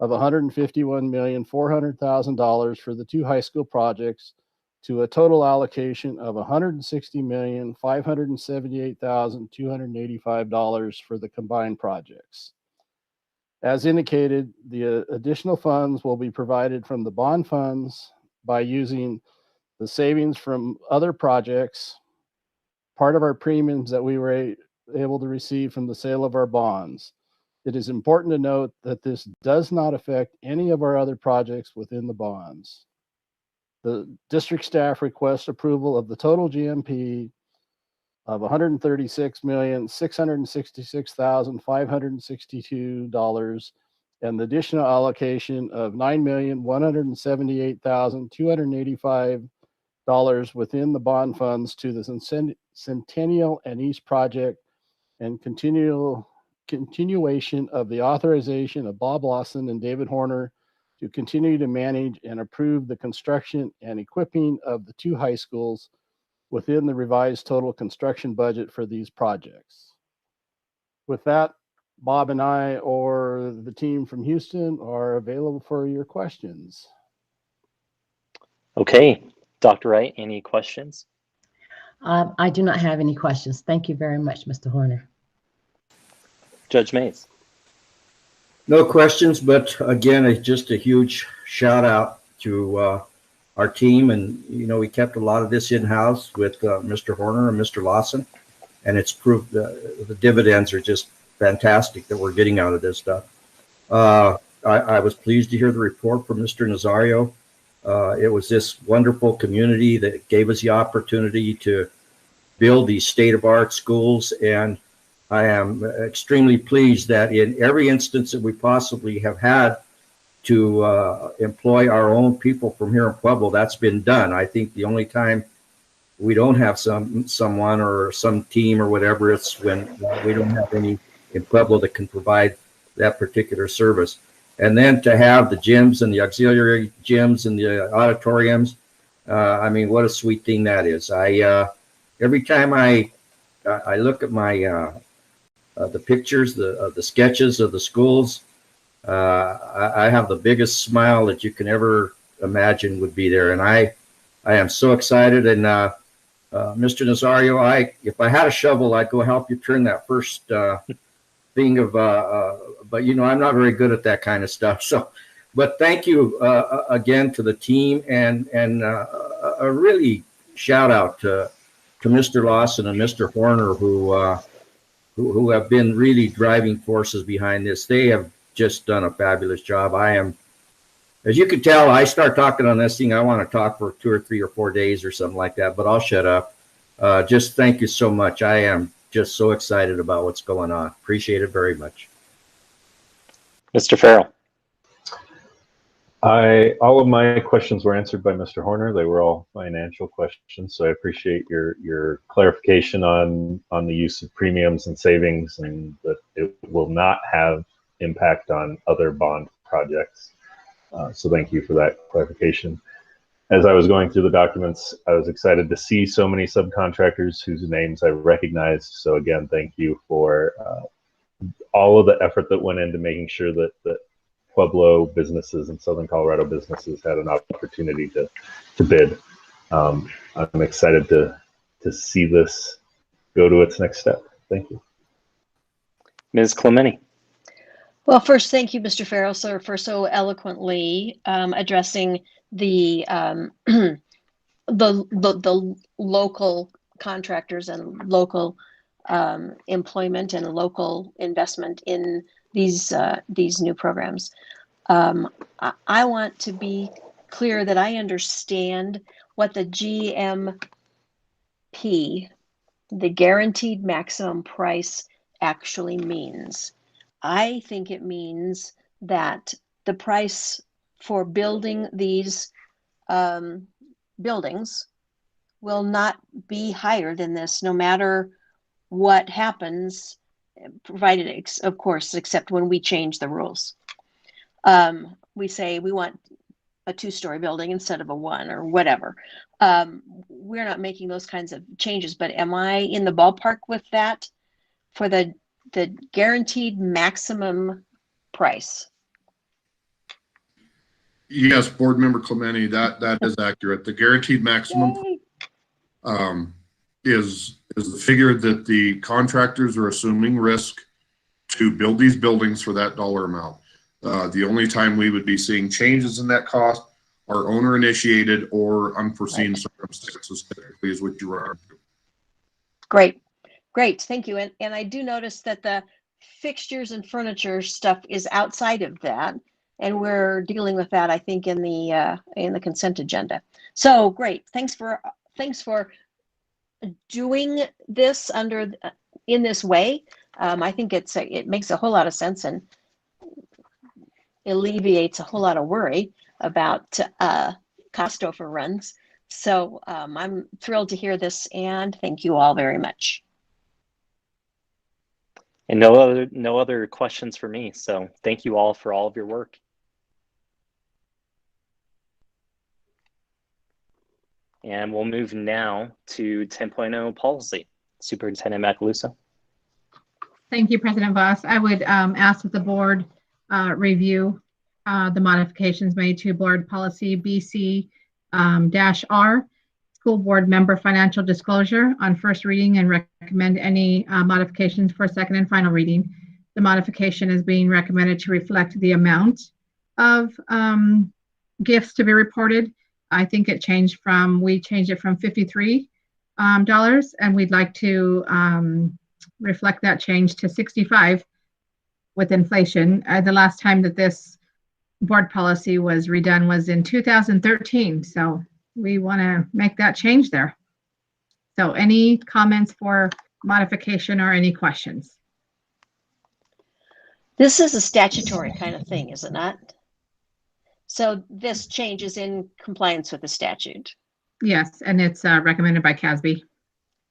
Speaker 21: of $151,400,000 for the two high school projects to a total allocation of $160,578,285 for the combined projects. As indicated, the additional funds will be provided from the bond funds by using the savings from other projects, part of our premiums that we were able to receive from the sale of our bonds. It is important to note that this does not affect any of our other projects within the bonds. The district staff requests approval of the total GMP of $136,666,562 and the additional allocation of $9,178,285 within the bond funds to the Centennial and East Project and continuation of the authorization of Bob Lawson and David Horner to continue to manage and approve the construction and equipping of the 2 high schools within the revised total construction budget for these projects. With that, Bob and I or the team from Houston are available for your questions.
Speaker 1: Okay, Dr. Wright, any questions?
Speaker 9: I do not have any questions. Thank you very much, Mr. Horner.
Speaker 1: Judge Mays.
Speaker 18: No questions, but again, just a huge shout out to our team. And, you know, we kept a lot of this in-house with Mr. Horner and Mr. Lawson, and it's proved the dividends are just fantastic that we're getting out of this stuff. I was pleased to hear the report from Mr. Nazario. It was this wonderful community that gave us the opportunity to build these state-of-art schools, and I am extremely pleased that in every instance that we possibly have had to employ our own people from here in Pueblo, that's been done. I think the only time we don't have someone or some team or whatever, it's when we don't have any in Pueblo that can provide that particular service. And then to have the gyms and the auxiliary gyms and the auditoriums, I mean, what a sweet thing that is. Every time I look at my the pictures, the sketches of the schools, I have the biggest smile that you can ever imagine would be there, and I am so excited. And Mr. Nazario, if I had a shovel, I'd go help you turn that first thing of, but you know, I'm not very good at that kind of stuff. So, but thank you again to the team, and a really shout out to Mr. Lawson and Mr. Horner, who have been really driving forces behind this. They have just done a fabulous job. I am, as you can tell, I start talking on this thing, I want to talk for 2 or 3 or 4 days or something like that, but I'll shut up. Just thank you so much. I am just so excited about what's going on. Appreciate it very much.
Speaker 1: Mr. Farrell.
Speaker 3: All of my questions were answered by Mr. Horner. They were all financial questions, so I appreciate your clarification on the use of premiums and savings, and that it will not have impact on other bond projects. So thank you for that clarification. As I was going through the documents, I was excited to see so many subcontractors whose names I recognized. So again, thank you for all of the effort that went into making sure that Pueblo businesses and Southern Colorado businesses had an opportunity to bid. I'm excited to see this go to its next step. Thank you.
Speaker 1: Ms. Clementi.
Speaker 10: Well, first, thank you, Mr. Farrell, sir, for so eloquently addressing the the local contractors and local employment and local investment in these new programs. I want to be clear that I understand what the GMP, the guaranteed maximum price, actually means. I think it means that the price for building these buildings will not be higher than this, no matter what happens, provided, of course, except when we change the rules. We say we want a 2-story building instead of a 1 or whatever. We're not making those kinds of changes, but am I in the ballpark with that for the guaranteed maximum price?
Speaker 19: Yes, Board Member Clementi, that is accurate. The guaranteed maximum is the figure that the contractors are assuming risk to build these buildings for that dollar amount. The only time we would be seeing changes in that cost are owner initiated or unforeseen circumstances, typically is what you are.
Speaker 10: Great, thank you. And I do notice that the fixtures and furniture stuff is outside of that. and we're dealing with that, I think, in the consent agenda. So great. Thanks for doing this in this way. I think it makes a whole lot of sense and alleviates a whole lot of worry about cost overruns. So I'm thrilled to hear this, and thank you all very much.
Speaker 1: And no other questions for me. So thank you all for all of your work. And we'll move now to 10.0 policy. Superintendent Macaluso.
Speaker 2: Thank you, President Voss. I would ask that the board review the modifications made to board policy BC-R, school board member financial disclosure on first reading, and recommend any modifications for second and final reading. The modification is being recommended to reflect the amount of gifts to be reported. I think we changed it from $53, and we'd like to reflect that change to 65 with inflation. The last time that this board policy was redone was in 2013. So we want to make that change there. So any comments for modification or any questions?
Speaker 10: This is a statutory kind of thing, is it not? So this change is in compliance with the statute.
Speaker 2: Yes, and it's recommended by CASB.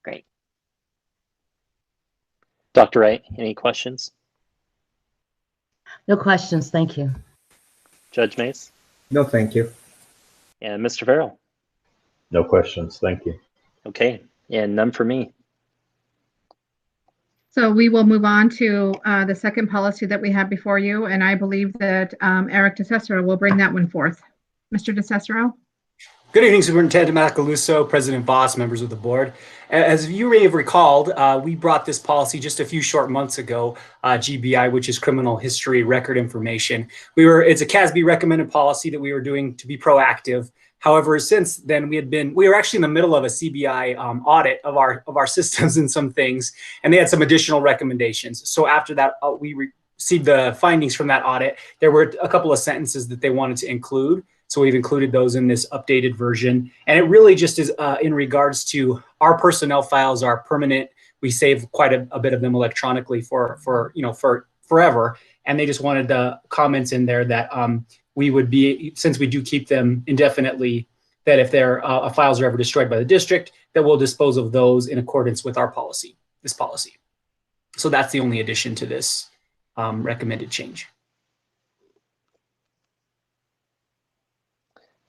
Speaker 10: Great.
Speaker 1: Dr. Wright, any questions?
Speaker 9: No questions, thank you.
Speaker 1: Judge Mays?
Speaker 18: No, thank you.
Speaker 1: And Mr. Farrell?
Speaker 3: No questions, thank you.
Speaker 1: Okay, and none for me.
Speaker 2: So we will move on to the second policy that we have before you, and I believe that Eric DeCicero will bring that one forth. Mr. DeCicero?
Speaker 8: Good evening, Superintendent Macaluso, President Voss, members of the board. As you may have recalled, we brought this policy just a few short months ago, GBI, which is Criminal History Record Information. It's a CASB recommended policy that we were doing to be proactive. However, since then we were actually in the middle of a CBI audit of our systems and some things, and they had some additional recommendations. So after that, we received the findings from that audit. There were a couple of sentences that they wanted to include. So we've included those in this updated version. And it really just is in regards to our personnel files are permanent. We save quite a bit of them electronically for forever. And they just wanted the comments in there that we would be, since we do keep them indefinitely, that if their files are ever destroyed by the district, that we'll dispose of those in accordance with our policy, this policy. So that's the only addition to this recommended change.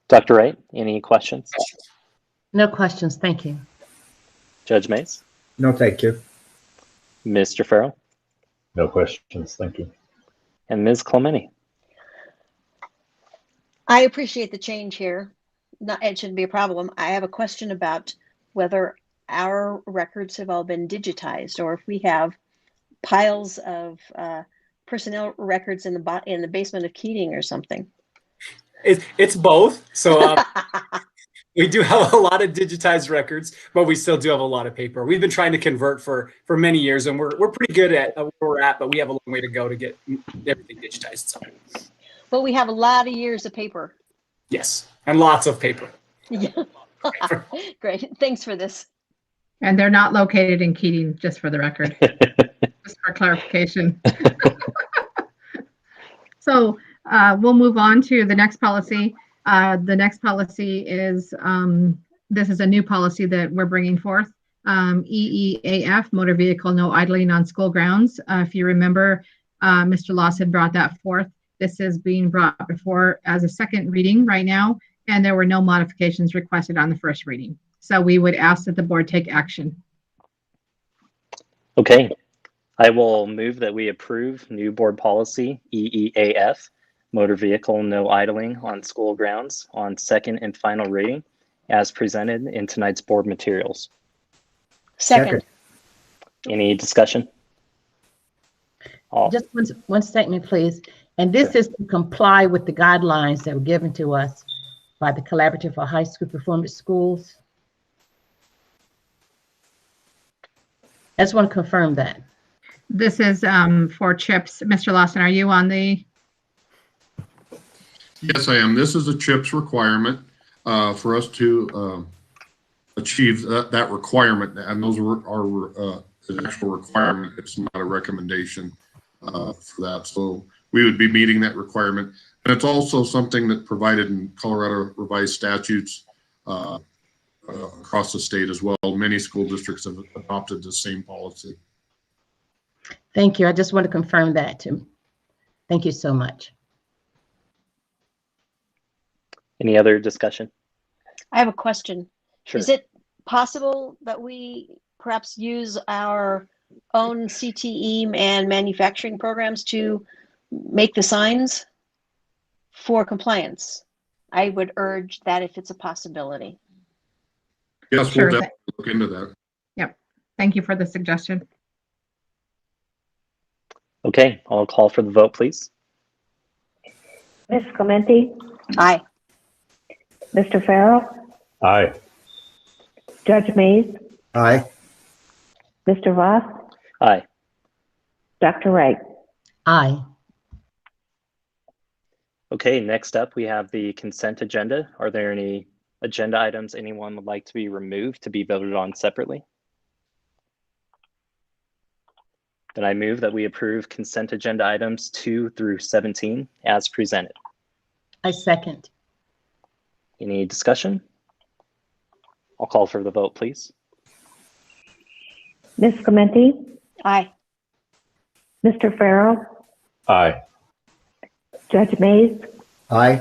Speaker 1: Dr. Wright, any questions?
Speaker 9: No questions, thank you.
Speaker 1: Judge Mays?
Speaker 18: No, thank you.
Speaker 1: Mr. Farrell?
Speaker 3: No questions, thank you.
Speaker 1: And Ms. Clementi?
Speaker 10: I appreciate the change here. It shouldn't be a problem. I have a question about whether our records have all been digitized, or if we have piles of personnel records in the basement of Keating or something.
Speaker 8: It's both. So we do have a lot of digitized records, but we still do have a lot of paper. We've been trying to convert for many years, and we're pretty good at where we're at, but we have a long way to go to get everything digitized. So.
Speaker 10: But we have a lot of years of paper.
Speaker 8: Yes, and lots of paper.
Speaker 10: Yeah. Great. Thanks for this.
Speaker 2: And they're not located in Keating, just for the record, just for clarification. So we'll move on to the next policy. The next policy is, this is a new policy that we're bringing forth. EEAF, motor vehicle no idling on school grounds. If you remember, Mr. Lawson brought that forth. This is being brought before as a second reading right now, and there were no modifications requested on the first reading. So we would ask that the board take action.
Speaker 1: Okay, I will move that we approve new board policy EEAF, motor vehicle no idling on school grounds, on second and final reading as presented in tonight's board materials.
Speaker 10: Second.
Speaker 1: Any discussion?
Speaker 9: Just one statement, please. And this is to comply with the guidelines that were given to us by the Collaborative for High School Performance Schools. I just want to confirm that.
Speaker 2: This is for CHIPS. Mr. Lawson, are you on the?
Speaker 19: Yes, I am. This is a CHIPS requirement for us to achieve that requirement, and those are an actual requirement. It's not a recommendation for that. So we would be meeting that requirement, and it's also something that provided in Colorado revised statutes across the state as well. Many school districts have adopted the same policy.
Speaker 9: Thank you. I just want to confirm that too. Thank you so much.
Speaker 1: Any other discussion?
Speaker 10: I have a question.
Speaker 1: Sure.
Speaker 10: Is it possible that we perhaps use our own CTE and manufacturing programs to make the signs for compliance? I would urge that if it's a possibility.
Speaker 19: Yes,
Speaker 2: Sure.
Speaker 19: we'll definitely look into that.
Speaker 2: Yep. Thank you for the suggestion.
Speaker 1: Okay, I'll call for the vote, please.
Speaker 4: Ms. Clementi?
Speaker 10: Aye.
Speaker 4: Mr. Farrell?
Speaker 3: Aye.
Speaker 4: Judge Mays?
Speaker 18: Aye.
Speaker 4: Mr. Voss?
Speaker 1: Aye.
Speaker 4: Dr. Wright?
Speaker 9: Aye.
Speaker 1: Okay, next up we have the consent agenda. Are there any agenda items anyone would like to be removed to be voted on separately? Then I move that we approve consent agenda items 2 through 17 as presented.
Speaker 9: I second.
Speaker 1: Any discussion? I'll call for the vote, please.
Speaker 4: Ms. Clementi?
Speaker 10: Aye.
Speaker 4: Mr. Farrell?
Speaker 3: Aye.
Speaker 4: Judge Mays?
Speaker 18: Aye.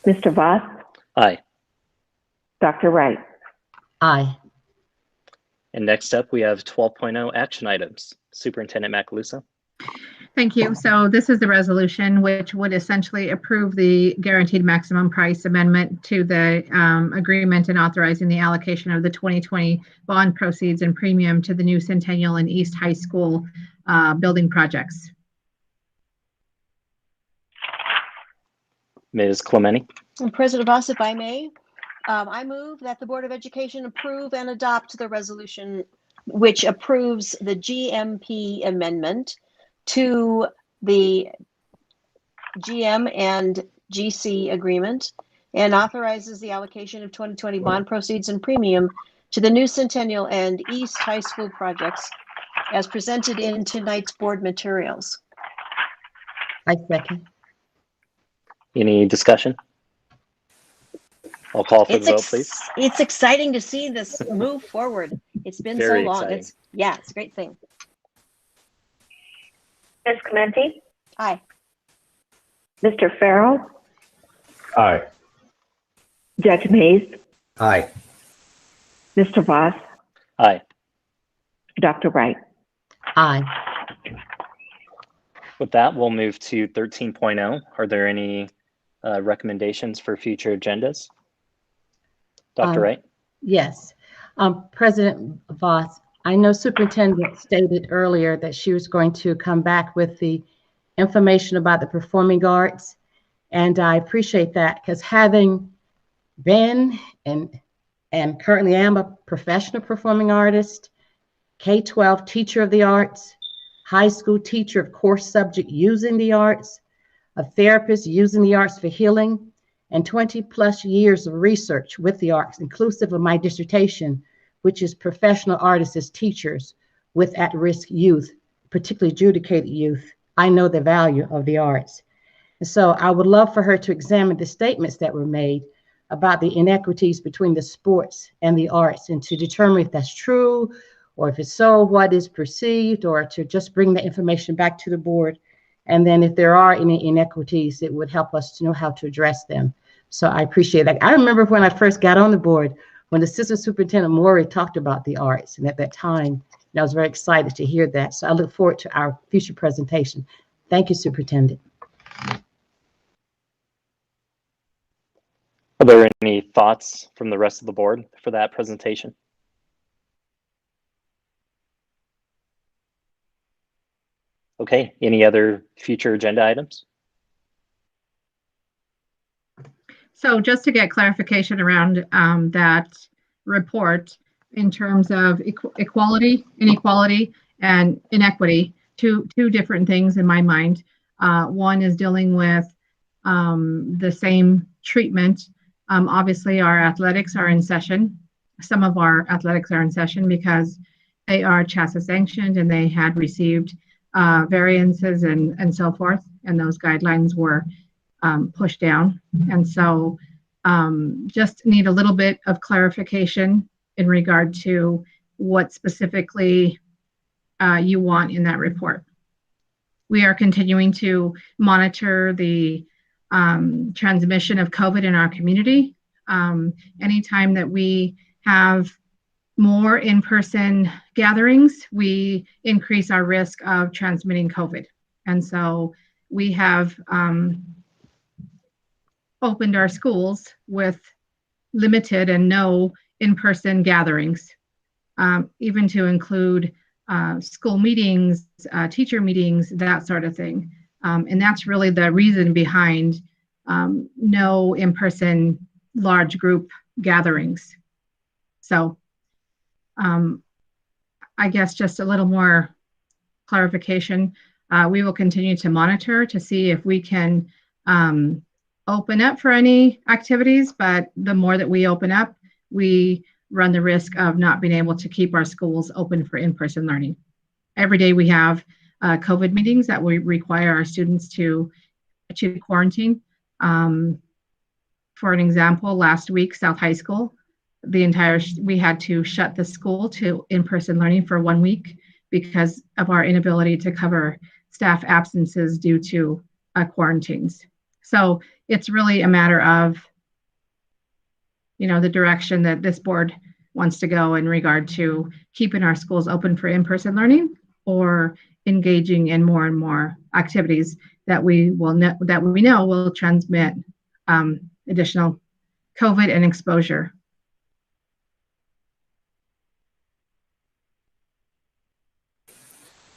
Speaker 4: Mr. Voss?
Speaker 1: Aye.
Speaker 4: Dr. Wright?
Speaker 9: Aye.
Speaker 1: And next up, we have 12.0 action items. Superintendent Macaluso.
Speaker 2: Thank you. So this is the resolution which would essentially approve the guaranteed maximum price amendment to the agreement and authorizing the allocation of the 2020 bond proceeds and premium to the new Centennial and East High School building projects.
Speaker 1: Ms. Clementi.
Speaker 10: And President Voss, if I may, I move that the Board of Education approve and adopt the resolution which approves the GMP amendment to the GM and GC agreement and authorizes the allocation of 2020 bond proceeds and premium to the new Centennial and East High School projects as presented in tonight's board materials.
Speaker 9: I second.
Speaker 1: Any discussion? I'll call for the vote, please.
Speaker 10: It's exciting to see this move forward. It's been
Speaker 1: Very
Speaker 10: so long.
Speaker 1: exciting.
Speaker 10: It's a great thing.
Speaker 4: Ms. Clementi?
Speaker 10: Aye.
Speaker 4: Mr. Farrell?
Speaker 3: Aye.
Speaker 4: Judge Mays?
Speaker 18: Aye.
Speaker 4: Mr. Voss?
Speaker 1: Aye.
Speaker 4: Dr. Wright?
Speaker 9: Aye.
Speaker 1: With that, we'll move to 13.0. Are there any recommendations for future agendas? Dr. Wright?
Speaker 9: Yes. President Voss, I know Superintendent stated earlier that she was going to come back with the information about the performing arts. And I appreciate that because having been and currently am a professional performing artist, K-12 teacher of the arts, high school teacher of course subject using the arts, a therapist using the arts for healing, and 20 plus years of research with the arts, inclusive of my dissertation, which is professional artists as teachers with at-risk youth, particularly adjudicated youth. I know the value of the arts. And so I would love for her to examine the statements that were made about the inequities between the sports and the arts and to determine if that's true, or if it's so, what is perceived, or to just bring the information back to the board. And then if there are any inequities, it would help us to know how to address them. So I appreciate that. I remember when I first got on the board, when Assistant Superintendent Morey talked about the arts. And at that time, I was very excited to hear that. So I look forward to our future presentation. Thank you, Superintendent.
Speaker 1: Are there any thoughts from the rest of the board for that presentation? Okay, any other future agenda items?
Speaker 2: So just to get clarification around that report in terms of equality, inequality, and inequity, two different things in my mind. One is dealing with the same treatment. Obviously, our athletics are in session. Some of our athletics are in session because they are CHASA sanctioned and they had received variances and so forth, and those guidelines were pushed down. And so just need a little bit of clarification in regard to what specifically you want in that report. We are continuing to monitor the transmission of COVID in our community. Anytime that we have more in-person gatherings, we increase our risk of transmitting COVID. And so we have opened our schools with limited and no in-person gatherings, even to include school meetings, teacher meetings, that sort of thing. And that's really the reason behind no in-person large group gatherings. So I guess just a little more clarification. We will continue to monitor to see if we can open up for any activities, but the more that we open up, we run the risk of not being able to keep our schools open for in-person learning. Every day we have COVID meetings that we require our students to quarantine. For an example, last week, South High School, we had to shut the school to in-person learning for 1 week because of our inability to cover staff absences due to quarantines. So it's really a matter of, the direction that this board wants to go in regard to keeping our schools open for in-person learning or engaging in more and more activities that we know will transmit additional COVID and exposure.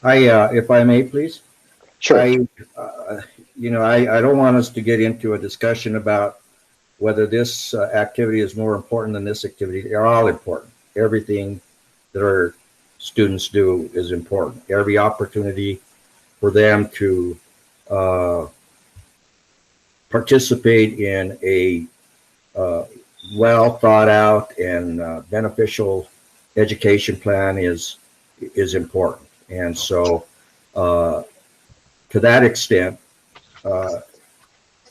Speaker 18: If I may, please.
Speaker 1: Sure.
Speaker 18: I don't want us to get into a discussion about whether this activity is more important than this activity. They're all important. Everything that our students do is important. Every opportunity for them to participate in a well thought out and beneficial education plan is important. And so to that extent,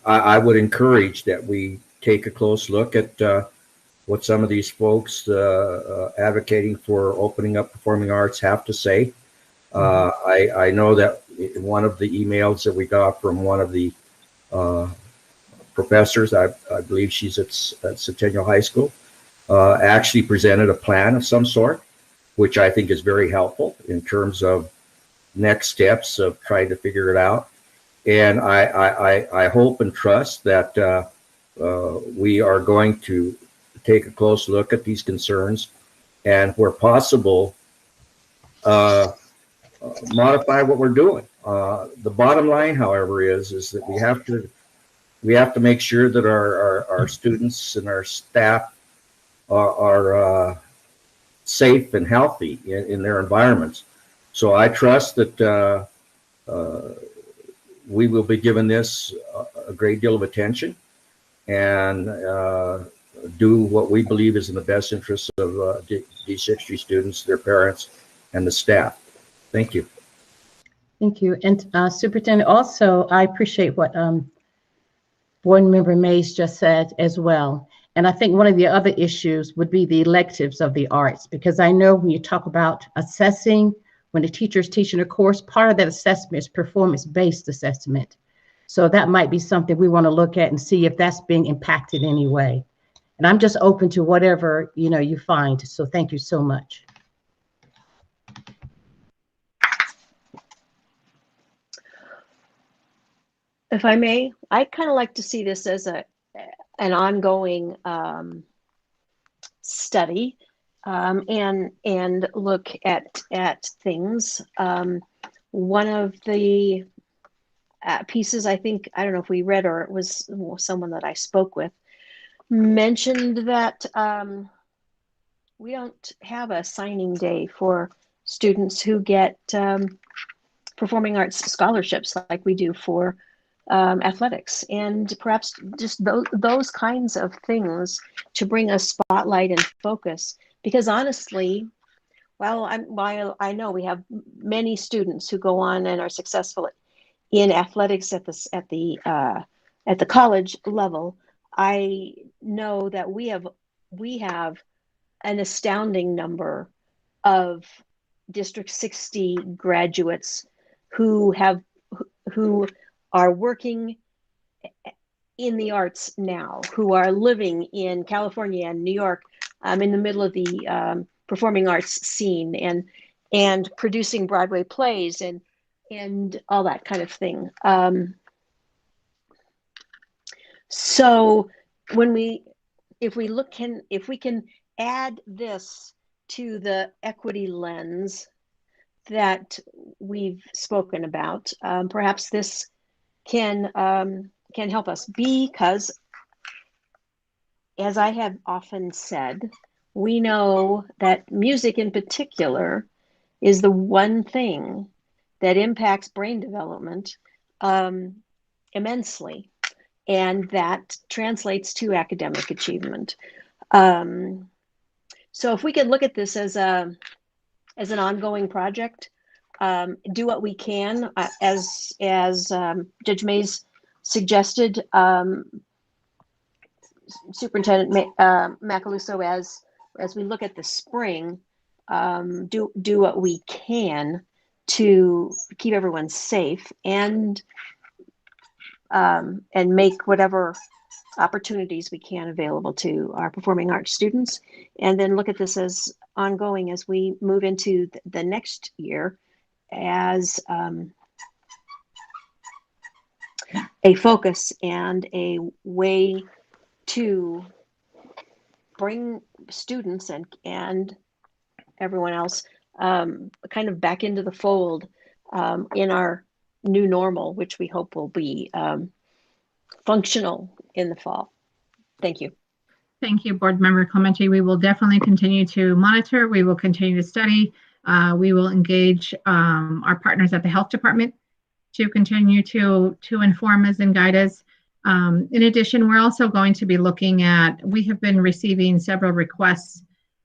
Speaker 18: I would encourage that we take a close look at what some of these folks advocating for opening up performing arts have to say. I know that in one of the emails that we got from one of the professors, I believe she's at Centennial High School, actually presented a plan of some sort, which I think is very helpful in terms of next steps of trying to figure it out. And I hope and trust that we are going to take a close look at these concerns and, where possible, modify what we're doing. The bottom line, however, is that we have to make sure that our students and our staff are safe and healthy in their environments. So I trust that we will be giving this a great deal of attention and do what we believe is in the best interest of D63 students, their parents, and the staff. Thank you.
Speaker 9: Thank you. And Superintendent, also, I appreciate what Board Member Mays just said as well. And I think one of the other issues would be the electives of the arts, because I know when you talk about assessing, when the teacher is teaching a course, part of that assessment is performance-based assessment. So that might be something we want to look at and see if that's being impacted in any way. And I'm just open to whatever you find. So thank you so much.
Speaker 10: If I may, I kind of like to see this as an ongoing study and look at things. One of the pieces, I don't know if we read or it was someone that I spoke with, mentioned that we don't have a signing day for students who get performing arts scholarships like we do for athletics, and perhaps just those kinds of things to bring a spotlight and focus. Because honestly, while I know we have many students who go on and are successful in athletics at the college level, I know that we have an astounding number of District 60 graduates who are working in the arts now, who are living in California and New York, in the middle of the performing arts scene, and producing Broadway plays and all that kind of thing. So if we can add this to the equity lens that we've spoken about, perhaps this can help us, because as I have often said, we know that music in particular is the one thing that impacts brain development immensely, and that translates to academic achievement. So if we could look at this as an ongoing project, do what we can, as Judge Mays suggested, Superintendent Macaluso, as we look at the spring, do what we can to keep everyone safe, and make whatever opportunities we can available to our performing arts students, and then look at this as ongoing as we move into the next year as a focus and a way to bring students and everyone else kind of back into the fold in our new normal, which we hope will be functional in the fall. Thank you.
Speaker 2: Thank you, Board Member Clementi. We will definitely continue to monitor. We will continue to study. We will engage our partners at the health department to continue to inform us and guide us. In addition, we're also going to be looking at, we have been receiving several requests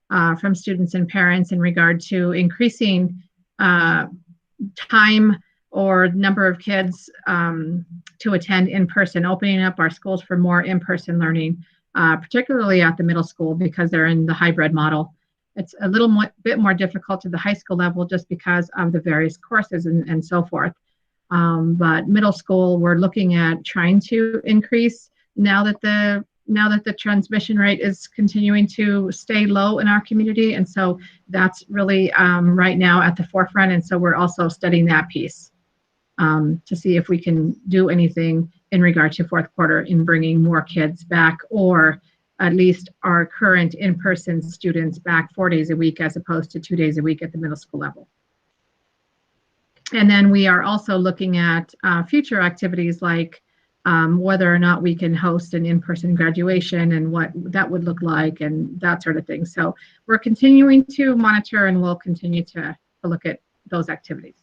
Speaker 2: from students and parents in regard to increasing time or number of kids to attend in person, opening up our schools for more in-person learning, particularly at the middle school, because they're in the hybrid model. It's a little bit more difficult at the high school level just because of the various courses and so forth. But middle school, we're looking at trying to increase now that the transmission rate is continuing to stay low in our community. And so that's really right now at the forefront. And so we're also studying that piece to see if we can do anything in regard to fourth quarter in bringing more kids back, or at least our current in-person students back 4 days a week as opposed to 2 days a week at the middle school level. And then we are also looking at future activities like whether or not we can host an in-person graduation and what that would look like and that sort of thing. So we're continuing to monitor, and we'll continue to look at those activities.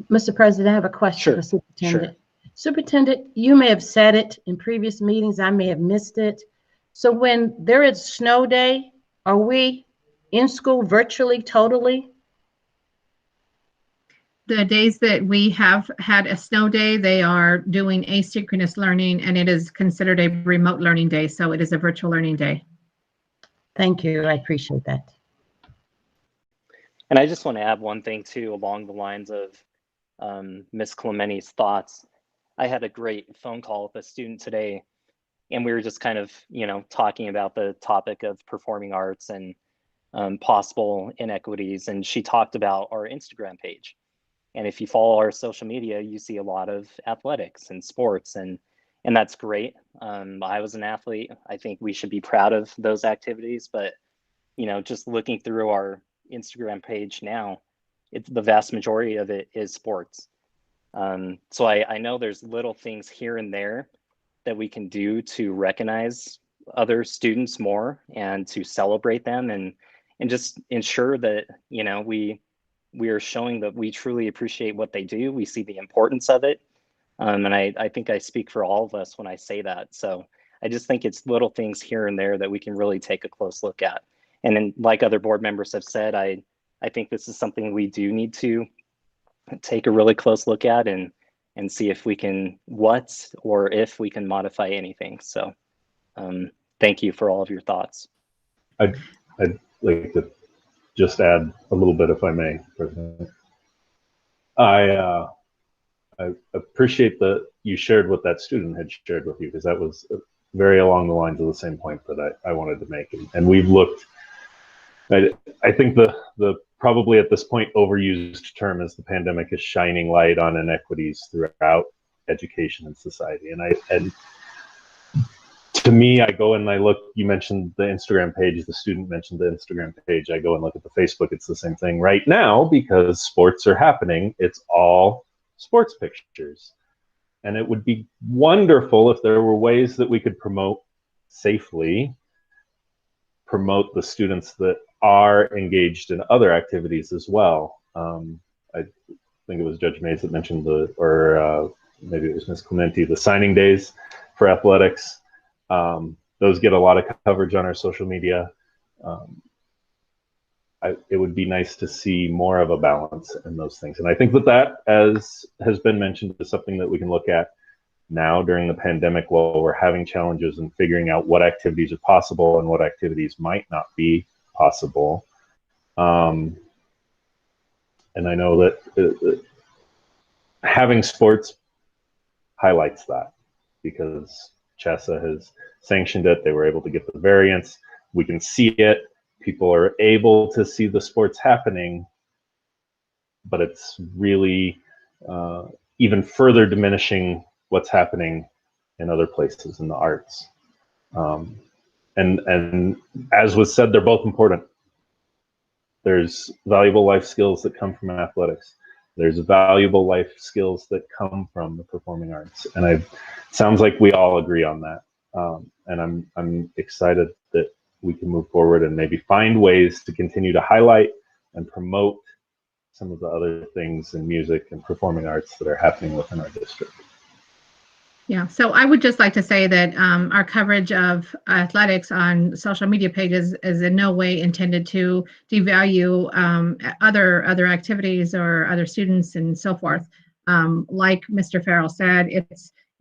Speaker 9: Mr. President, I have a question for Superintendent.
Speaker 1: Sure.
Speaker 9: Superintendent, you may have said it in previous meetings. I may have missed it. So when there is snow day, are we in school virtually totally?
Speaker 2: The days that we have had a snow day, they are doing asynchronous learning, and it is considered a remote learning day. So it is a virtual learning day.
Speaker 9: Thank you. I appreciate that.
Speaker 1: And I just want to add one thing too, along the lines of Ms. Clementi's thoughts. I had a great phone call with a student today, and we were just kind of, talking about the topic of performing arts and possible inequities. And she talked about our Instagram page. And if you follow our social media, you see a lot of athletics and sports, and that's great. I was an athlete. I think we should be proud of those activities, but just looking through our Instagram page now, the vast majority of it is sports. So I know there's little things here and there that we can do to recognize other students more and to celebrate them and just ensure that, we are showing that we truly appreciate what they do. We see the importance of it. And I think I speak for all of us when I say that. So I just think it's little things here and there that we can really take a close look at. And then, like other board members have said, I think this is something we do need to take a really close look at and see if we can, or if we can modify anything. So thank you for all of your thoughts.
Speaker 3: I'd like to just add a little bit, if I may, President. I appreciate that you shared what that student had shared with you, because that was very along the lines of the same point that I wanted to make. And we've looked, I think the probably at this point overused term is the pandemic is shining light on inequities throughout education and society. And to me, I go and I look, you mentioned the Instagram page, the student mentioned the Instagram page. I go and look at the Facebook, it's the same thing right now because sports are happening. It's all sports pictures. And it would be wonderful if there were ways that we could safely promote the students that are engaged in other activities as well. I think it was Judge Mays that mentioned maybe it was Ms. Clementi, the signing days for athletics. Those get a lot of coverage on our social media. It would be nice to see more of a balance in those things. And I think that, as has been mentioned, is something that we can look at now during the pandemic while we're having challenges and figuring out what activities are possible and what activities might not be possible. And I know that having sports highlights that, because CHESA has sanctioned it. They were able to get the variance. We can see it. People are able to see the sports happening, but it's really even further diminishing what's happening in other places in the arts. And as was said, they're both important. There's valuable life skills that come from athletics. There's valuable life skills that come from the performing arts. And it sounds like we all agree on that. And I'm excited that we can move forward and maybe find ways to continue to highlight and promote some of the other things in music and performing arts that are happening within our district.
Speaker 2: Yeah, so I would just like to say that our coverage of athletics on social media pages is in no way intended to devalue other activities or other students and so forth. Like Mr. Farrell said,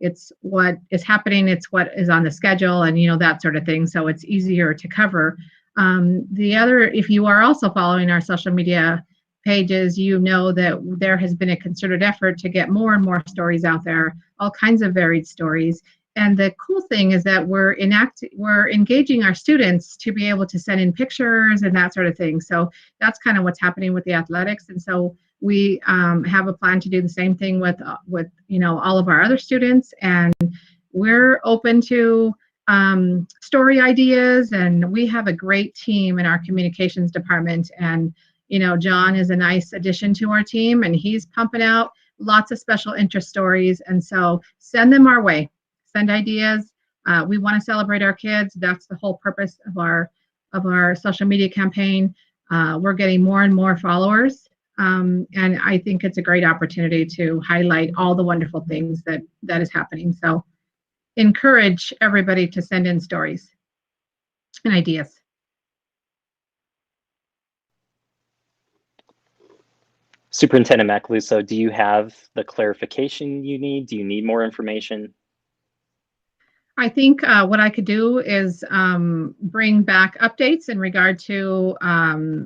Speaker 2: it's what is happening, it's what is on the schedule, and that sort of thing. So it's easier to cover. If you are also following our social media pages, that there has been a concerted effort to get more and more stories out there, all kinds of varied stories. And the cool thing is that we're engaging our students to be able to send in pictures and that sort of thing. So that's kind of what's happening with the athletics. And so we have a plan to do the same thing with all of our other students. And we're open to story ideas, and we have a great team in our communications department. And John is a nice addition to our team, and he's pumping out lots of special interest stories. And so send them our way. Send ideas. We want to celebrate our kids. That's the whole purpose of our social media campaign. We're getting more and more followers. And I think it's a great opportunity to highlight all the wonderful things that is happening. So encourage everybody to send in stories and ideas.
Speaker 1: Superintendent Macaluso, do you have the clarification you need? Do you need more information?
Speaker 2: I think what I could do is bring back updates in regard to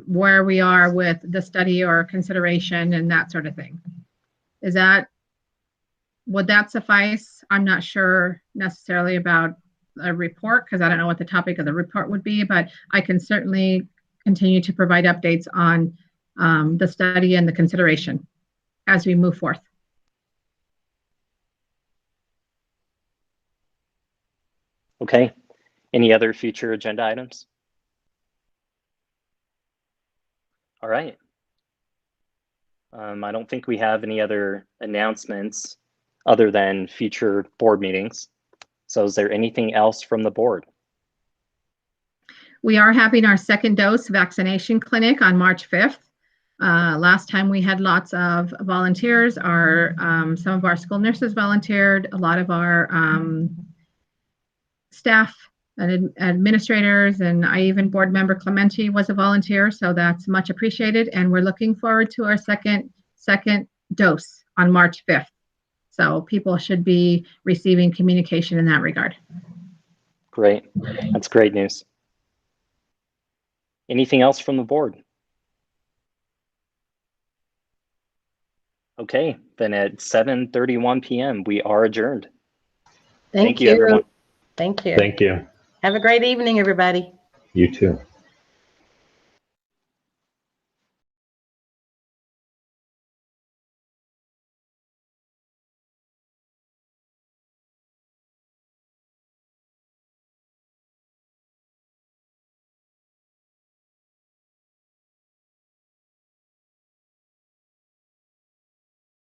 Speaker 2: where we are with the study or consideration and that sort of thing. Would that suffice? I'm not sure necessarily about a report, because I don't know what the topic of the report would be, but I can certainly continue to provide updates on the study and the consideration as we move forth.
Speaker 1: Okay. Any other future agenda items? All right. I don't think we have any other announcements other than future board meetings. So is there anything else from the board?
Speaker 2: We are having our second dose vaccination clinic on March 5th. Last time we had lots of volunteers. Some of our school nurses volunteered. A lot of our staff and administrators, and I even board member Clementi was a volunteer, so that's much appreciated. And we're looking forward to our second dose on March 5th. So people should be receiving communication in that regard.
Speaker 1: Great. That's great news. Anything else from the board? Okay, then at 7:31 p.m. we are adjourned.
Speaker 9: Thank
Speaker 1: you, everyone.
Speaker 9: Thank you.
Speaker 3: Thank you.
Speaker 9: Have a great evening, everybody.
Speaker 3: You too.